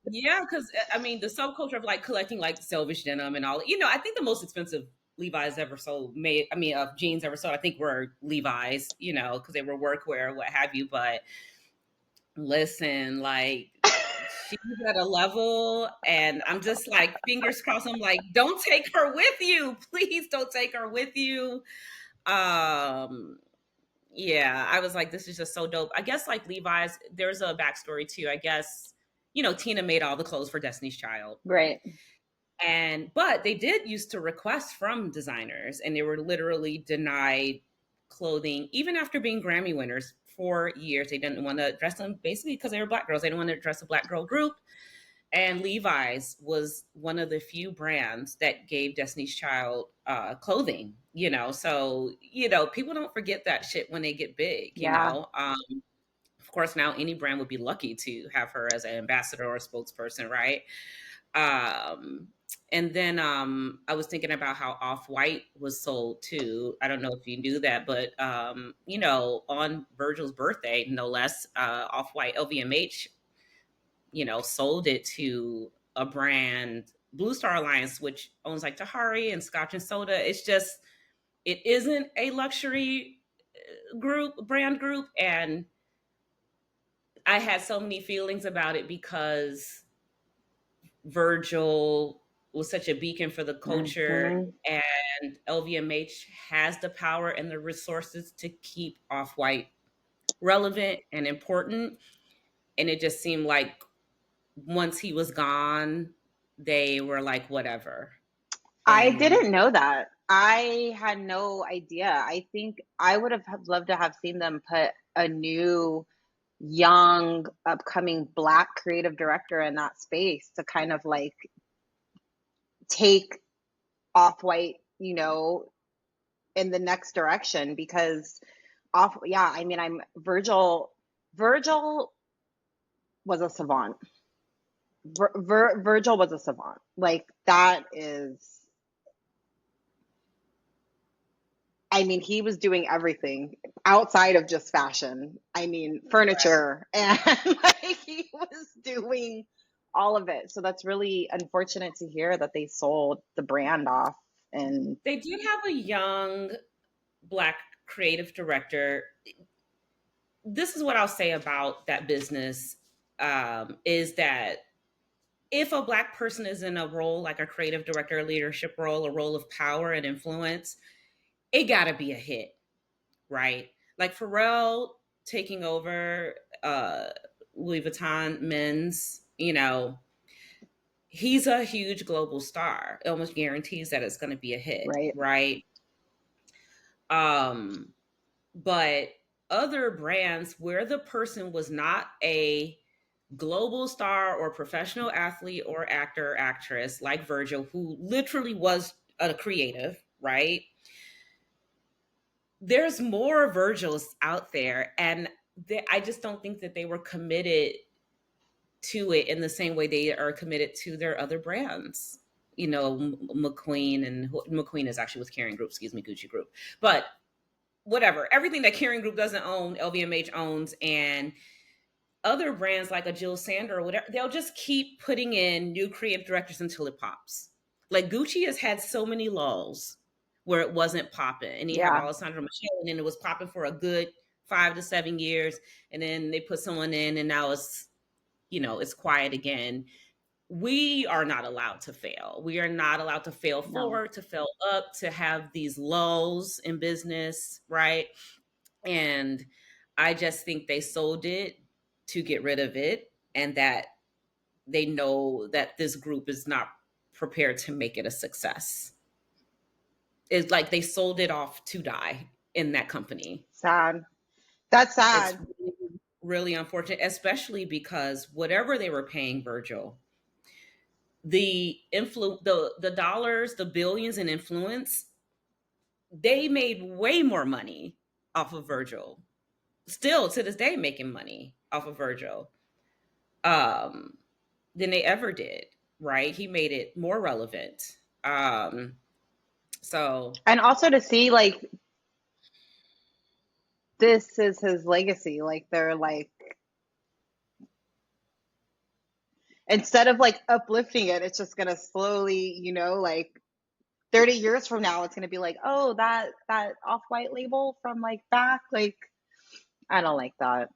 yeah. Because I mean, the subculture of like collecting like selvedge denim and all. I think the most expensive Levi's ever sold, of jeans ever sold, I think were Levi's. Because they were workwear, what have you. But listen, like, she's at a level, and I'm just like, fingers crossed. I'm like, don't take her with you. Please don't take her with you. Um, yeah, I was like, this is just so dope. I guess like Levi's, there's a backstory too. I guess, Tina made all the clothes for Destiny's Child. Right. But they did used to request from designers, and they were literally denied clothing even after being Grammy winners for years. They didn't want to dress them, basically because they were Black girls. They didn't want to dress a Black girl group. And Levi's was one of the few brands that gave Destiny's Child clothing. So people don't forget that shit when they get big. Yeah. Of course, now any brand would be lucky to have her as an ambassador or a spokesperson, right? Um, and then I was thinking about how Off-White was sold too. I don't know if you knew that, but on Virgil's birthday, no less, Off-White LVMH, sold it to a brand, Blue Star Alliance, which owns like Tahari and Scotch and Soda. It isn't a luxury brand group. And I had so many feelings about it because Virgil was such a beacon for the culture, Hmm. and LVMH has the power and the resources to keep Off-White relevant and important. And it just seemed like once he was gone, they were like, whatever. I And didn't know that. I had no idea. I think I would have loved to have seen them put a new, young, upcoming Black creative director in that space to kind of like take Off-White, in the next direction, because yeah, I mean, Virgil was a savant. Virgil was a savant. Like that is, I mean, he was doing everything outside of just fashion. I mean, furniture, and like he was doing all of it. So that's really unfortunate to hear that they sold the brand off. And they did have a young Black creative director. This is what I'll say about that business, is that if a Black person is in a role like a creative director, a leadership role, a role of power and influence, it got to be a hit, right? Like Pharrell taking over uh, Louis Vuitton men's, he's a huge global star. It almost guarantees that it's going to be a hit, right, right? Um, but other brands where the person was not a global star or professional athlete or actor or actress, like Virgil, who literally was a creative, right? There's more Virgils out there, and I just don't think that they were committed to it in the same way they are committed to their other brands. You know, McQueen, and McQueen is actually with Kering Group, excuse me, Gucci Group. But whatever, everything that Kering Group doesn't own, LVMH owns, and other brands like a Jill Sander or whatever, they'll just keep putting in new creative directors until it pops. Like Gucci has had so many lulls where it wasn't popping, and you have Yeah. Alessandro Michele, and then it was popping for a good 5 to 7 years, and then they put someone in, and now it's, you know, it's quiet again. We are not allowed to fail. We are not allowed to fail No. forward, to fail up, to have these lulls in business, right? And I just think they sold it to get rid of it, and that they know that this group is not prepared to make it a success. It's like they sold it off to die in that company. Sad. That's It's sad. really, really unfortunate, especially because whatever they were paying Virgil, the dollars, the billions in influence, they made way more money off of Virgil. Still to this day making money off of Virgil. Um than they ever did, right? He made it more relevant. So And also to see like this is his legacy. Like they're like instead of like uplifting it, it's just gonna slowly, you know, like 30 years from now, it's gonna be like, oh, that off-white label from like back, like I don't like that.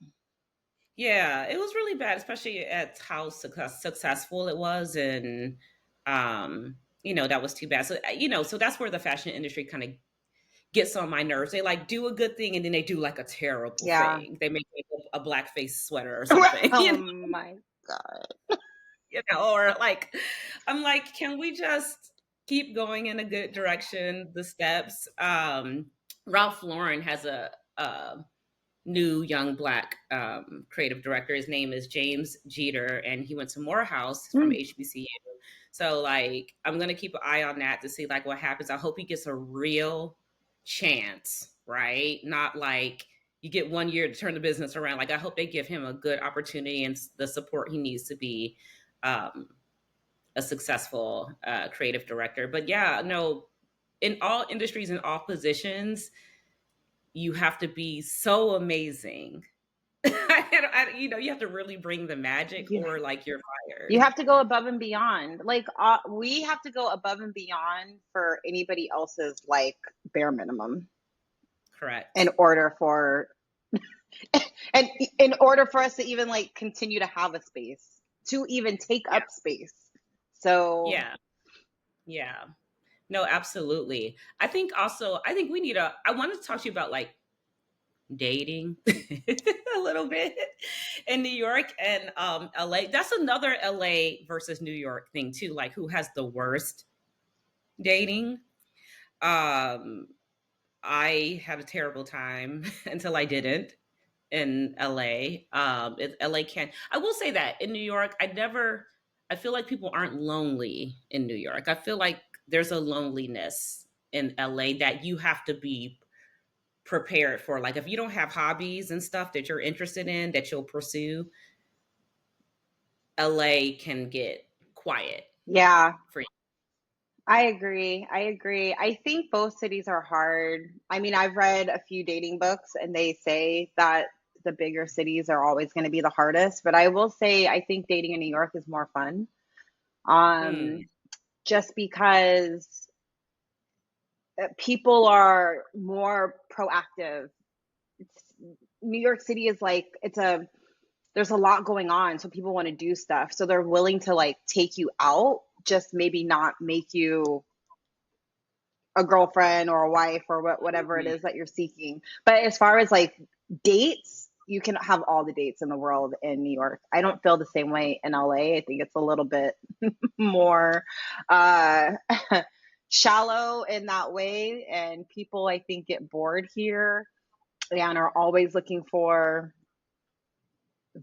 yeah, it was really bad, especially at how successful it was, and you know, that was too bad. So you know, so that's where the fashion industry kind of gets on my nerves. They like do a good thing and then they do like a terrible Yeah. thing. They make like a blackface sweater or something, Oh my God. or like, I'm like, can we just keep going in a good direction? The steps. Ralph Lauren has a new young black creative director. His name is James Jeter, and he went to Morehouse from Hmm. HBCU. So like, I'm gonna keep an eye on that to see like what happens. I hope he gets a real chance, right? Not like you get 1 year to turn the business around. Like I hope they give him a good opportunity and the support he needs to be um, a successful creative director. But yeah, no, in all industries and all positions, you have to be so amazing. You know, you have to really bring the magic, You or like you're you fired. have to go above and beyond. Like we have to go above and beyond for anybody else's like bare minimum in Correct. order for and in order for us to even like continue to have a space to even take Yeah. up space. So Yeah. Yeah. No, absolutely. I think also, I think we need I want to talk to you about like dating a little bit in New York and LA. That's another LA versus New York thing too. Like who has the worst dating? Um, I had a terrible time until I didn't in LA. LA can. I will say that in New York, I feel like people aren't lonely in New York. I feel like there's a loneliness in LA that you have to be prepared for. Like if you don't have hobbies and stuff that you're interested in that you'll pursue, LA can get quiet yeah, for you. I agree. I agree. I think both cities are hard. I mean, I've read a few dating books and they say that the bigger cities are always going to be the hardest, but I will say I think dating in New York is more fun. Mm, Um, just because people are more proactive. It's, New York City is like there's a lot going on, so people want to do stuff. So they're willing to like take you out, just maybe not make you a girlfriend or a wife or whatever it mhm. is that you're seeking. But as far as like dates, you can have all the dates in the world in New York. I don't feel the same way in LA. I think it's a little bit more uh, shallow in that way. And people, I think, get bored here and are always looking for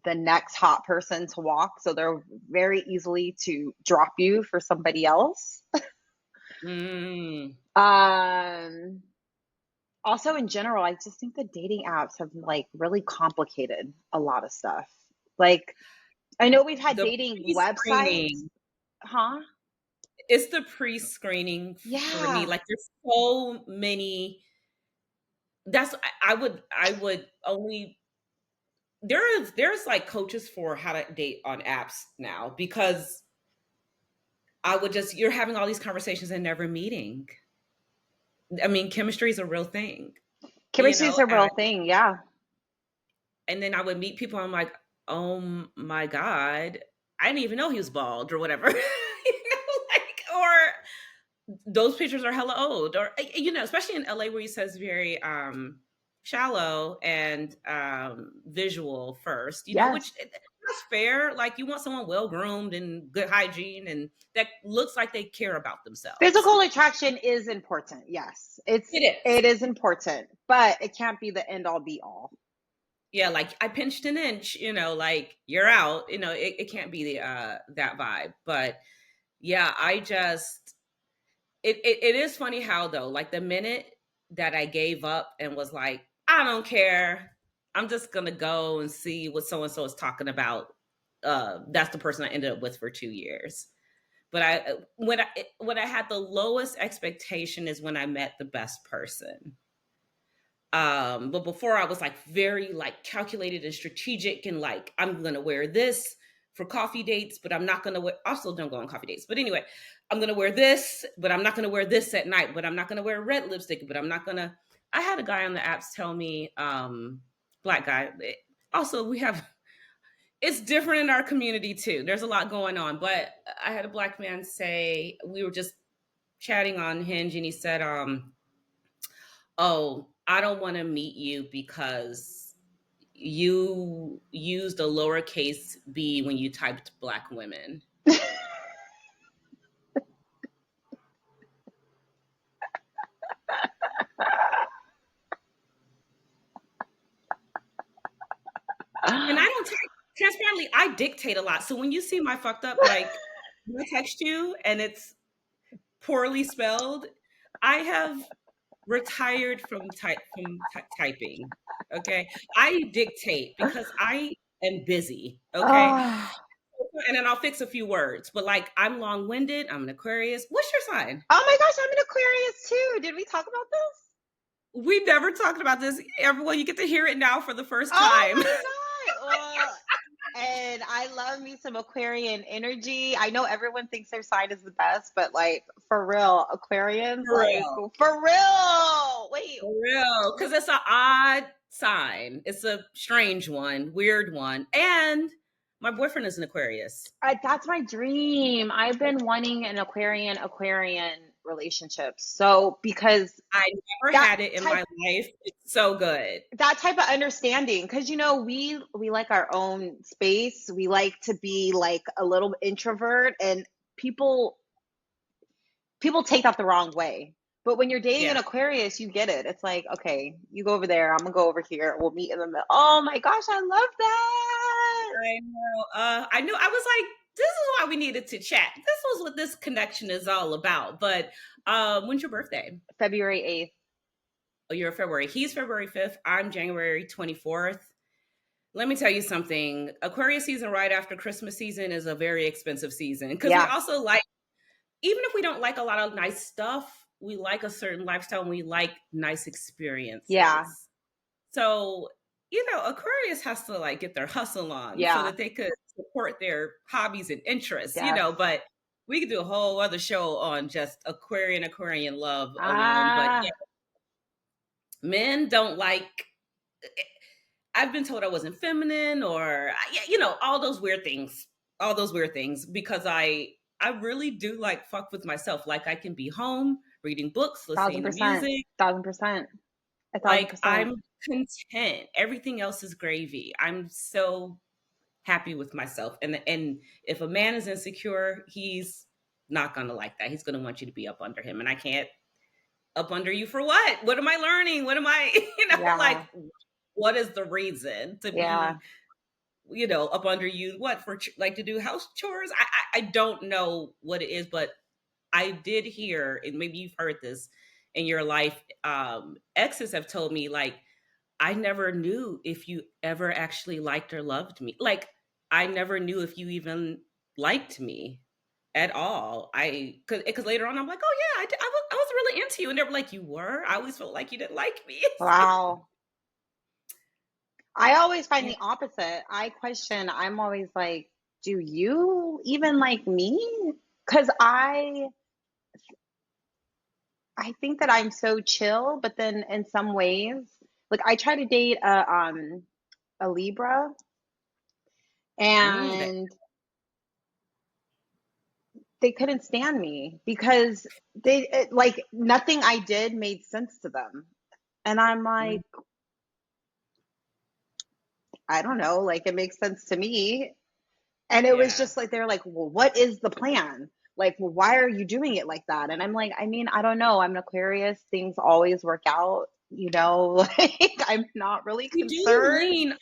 the next hot person to walk. So they're very easily to drop you for somebody else. Mm, Um, Also, in general, I just think the dating apps have like really complicated a lot of stuff. Like, I know we've had The dating websites, pre-screening, huh? it's the pre-screening for me. Yeah. Like there's so many. I would only there's like coaches for how to date on apps now because I would just you're having all these conversations and never meeting. I mean, chemistry is a real thing, you Chemistry is know, a real thing. Yeah. and then I would meet people. I'm like, oh my god, I didn't even know he was bald or whatever, like or those pictures are hella old, or especially in LA where he says very shallow and visual first, which Yes. that's fair. Like you want someone well groomed and good hygiene and that looks like they care about themselves. Physical attraction is important. Yes. It is. It is important, but it can't be the end all be all. Yeah, like I pinched an inch, like you're out, it can't be the that vibe. But yeah, I just it is funny how though, like the minute that I gave up and was like, I don't care, I'm just gonna go and see what so and so is talking about. That's the person I ended up with for 2 years. But when I had the lowest expectation is when I met the best person. But before I was like very like calculated and strategic and like I'm gonna wear this for coffee dates, but I'm not gonna wear. I still don't go on coffee dates, but anyway, I'm gonna wear this, but I'm not gonna wear this at night. But I'm not gonna wear red lipstick. But I'm not gonna. I had a guy on the apps tell me, black guy. Also, we have it's different in our community too. There's a lot going on, but I had a black man say we were just chatting on Hinge, and he said, oh, I don't want to meet you because you used a lowercase b when you typed black women. And I don't transparently, I dictate a lot. So when you see my fucked up, like, when I text you and it's poorly spelled, I have retired from typing. Okay. I dictate because I am busy. Okay. Oh, And then I'll fix a few words. But like I'm long winded. I'm an Aquarius. What's your sign? oh my gosh, I'm an Aquarius too. Did we talk about this? We never talked about this. Everyone, you get to hear it now for the first Oh time. my God. Well, and I love me some Aquarian energy. I know everyone thinks their sign is the best, but like for real, Aquarians, For like real. for real. Wait, For real. Because it's an odd sign. It's a strange one, weird one. And my boyfriend is an Aquarius. that's my dream. I've been wanting an Aquarian relationship. So because I never that had it in type my life. It's so good. that type of understanding, because we like our own space. We like to be like a little introvert, and people people take that the wrong way. But when you're dating Yeah. an Aquarius, you get it. It's like, okay, you go over there, I'm gonna go over here. We'll meet in the middle. Oh my gosh, I love that. I know. I knew. I was like, this is why we needed to chat. This was what this connection is all about. But when's your birthday? February 8th. Oh, you're February. He's February 5th. I'm January 24th. Let me tell you something. Aquarius season right after Christmas season is a very expensive season because we Yeah, also like, even if we don't like a lot of nice stuff, we like a certain lifestyle and we like nice yeah, experiences. So, Aquarius has to like get their hustle on so yeah, that they could support their hobbies and interests, yes. but we could do a whole other show on just Aquarian love alone. But Ah, yeah, men don't like, I've been told I wasn't feminine or, all those weird things because I really do like fuck with myself. Like I can be home reading books, thousand listening to percent, music. 1000%, a thousand Like percent. I'm content. Everything else is gravy. I'm so happy with myself. And if a man is insecure, he's not gonna like that. He's gonna want you to be up under him. And I can't up under you for what? What am I learning? What am I, like Yeah, what is the reason to yeah. be, up under you? What for like to do house chores? I don't know what it is, but I did hear, and maybe you've heard this, in your life. Exes have told me, like, I never knew if you ever actually liked or loved me. Like, I never knew if you even liked me at all. Because later on I'm like, oh yeah, I was really into you, and they were like, you were. I always felt like you didn't like me. Wow. I always find Yeah. the opposite. I'm always like, do you even like me? Because I think that I'm so chill, but then in some ways, like I try to date a Libra, That, and they couldn't stand me because like nothing I did made sense to them. And I'm mm, like, I don't know, like it makes sense to me. And it was yeah. just like, they're like, well, what is the plan? Like, well, why are you doing it like that? And I'm like, I mean, I don't know. I'm an Aquarius. Things always work out, like I'm not really We do concerned.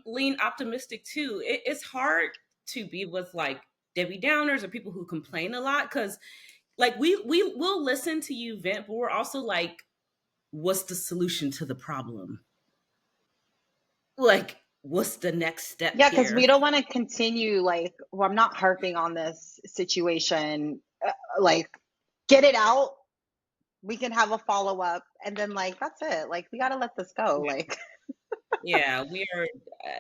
lean optimistic too. It's hard to be with like Debbie Downers or people who complain a lot, because like we will listen to you vent, but we're also like, what's the solution to the problem? Like, what's the next step Yeah, because here? we don't want to continue, like, well, I'm not harping on this situation. Like, get it out. We can have a follow up. And then, like, that's it. Like, we got to let this go. Like, Yeah, we are.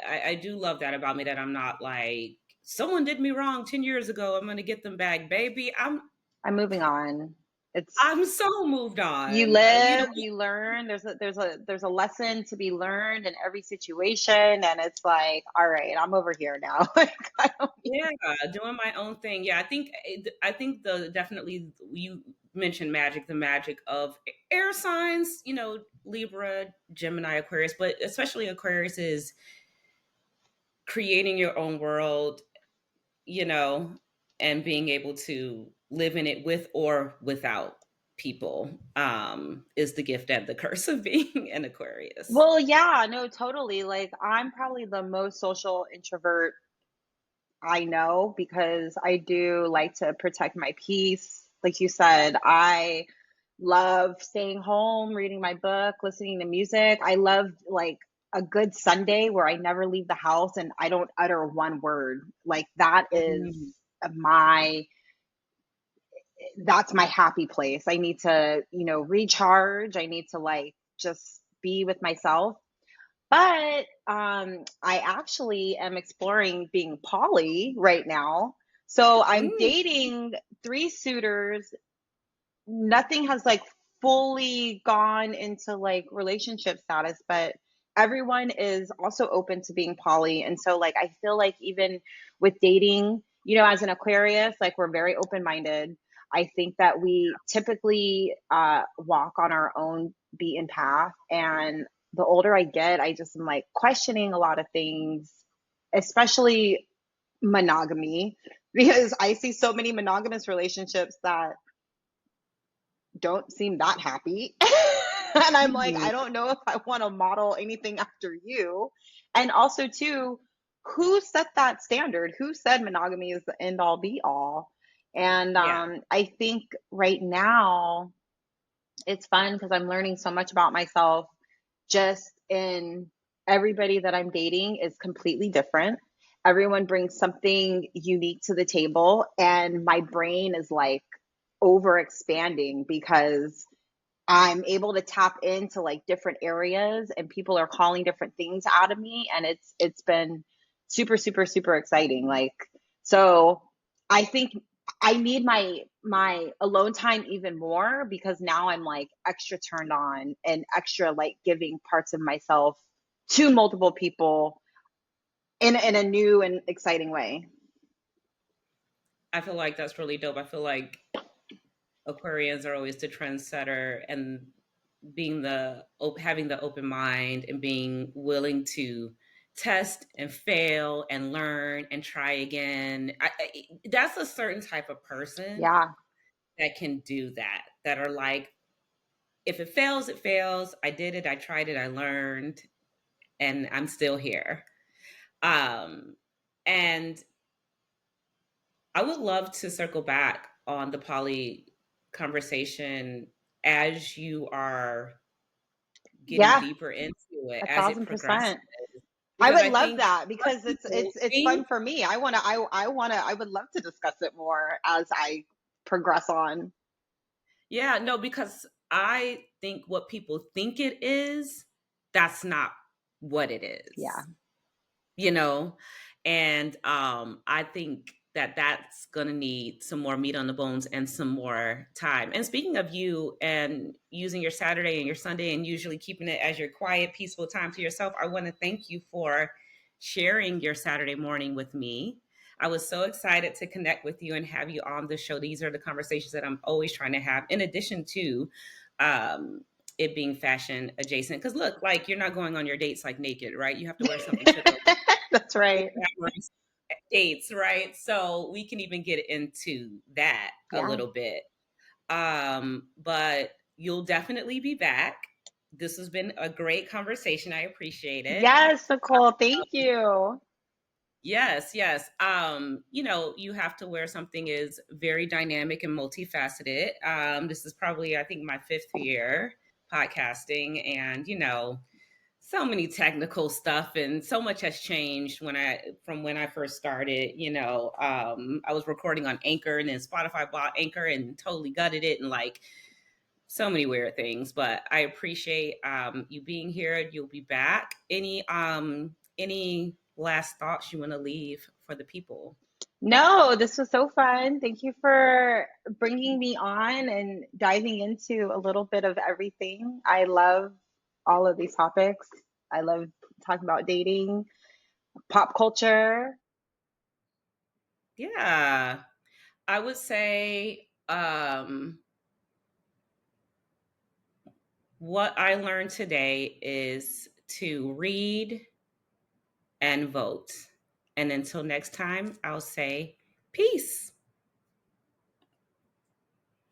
I do love that about me, that I'm not like, someone did me wrong 10 years ago, I'm gonna get them back, baby. I'm moving on. It's I'm so moved You on. live, you learn. There's a lesson to be learned in every situation, and it's like, all right, I'm over here now. Like, I don't Yeah, doing my own thing. Yeah, I think the definitely, you mentioned magic, the magic of air signs, Libra, Gemini, Aquarius, but especially Aquarius is creating your own world, you know, and being able to live in it with or without people, is the gift and the curse of being an Aquarius. Well, yeah, no, totally. Like, I'm probably the most social introvert I know because I do like to protect my peace. Like you said, I love staying home, reading my book, listening to music. I love like a good Sunday where I never leave the house and I don't utter one word. Like that is Mm. my that's my happy place. I need to, recharge. I need to like just be with myself. But I actually am exploring being poly right now. So I'm Mm. dating three suitors. Nothing has like fully gone into like relationship status, but everyone is also open to being poly. And so like I feel like even with dating, as an Aquarius, like we're very open minded. I think that we typically walk on our own beaten path. And the older I get, I just am like questioning a lot of things, especially monogamy, because I see so many monogamous relationships that don't seem that happy. And I'm like, Mhm. I don't know if I want to model anything after you. And also, too, who set that standard? Who said monogamy is the end all be all? And Yeah. I think right now it's fun because I'm learning so much about myself just in everybody that I'm dating is completely different. Everyone brings something unique to the table, and my brain is like over expanding because I'm able to tap into like different areas and people are calling different things out of me, and it's been super super super exciting. Like, so I think I need my alone time even more because now I'm like extra turned on and extra like giving parts of myself to multiple people in a new and exciting way. I feel like that's really dope. I feel like Aquarians are always the trendsetter, and having the open mind and being willing to test and fail and learn and try again. That's a certain type of person Yeah. that can do that. That are like, if it fails, it fails. I did it. I tried it. I learned, and I'm still here. Um, and I would love to circle back on the poly conversation as you are getting Yeah, deeper into it, a as it thousand progresses. percent. I Because would I love think that some because people it's fun think, for me. I would love to discuss it more as I progress on. yeah, no, because I think what people think it is, that's not what it Yeah. is. You know, and I think that that's going to need some more meat on the bones and some more time. And speaking of you and using your Saturday and your Sunday and usually keeping it as your quiet peaceful time to yourself, I want to thank you for sharing your Saturday morning with me. I was so excited to connect with you and have you on the show. These are the conversations that I'm always trying to have, in addition to um, it being fashion adjacent. Because look, like you're not going on your dates like naked, right? You have to wear something to the That's right. glamorous dates, right? So we can even get into that a Yeah. little bit. But you'll definitely be back. This has been a great conversation. I appreciate it. Yes, Nicole, thank you. Yes, yes. You have to wear something is very dynamic and multifaceted. This is probably, I think, my fifth year podcasting, and so many technical stuff and so much has changed from when I first started. I was recording on Anchor and then Spotify bought Anchor and totally gutted it and like so many weird things. But I appreciate you being here. You'll be back. Any last thoughts you want to leave for the people? No, this was so fun. Thank you for bringing me on and diving into a little bit of everything. I love all of these topics. I love talking about dating, pop culture. Yeah, I would say what I learned today is to read and vote. And until next time, I'll say peace.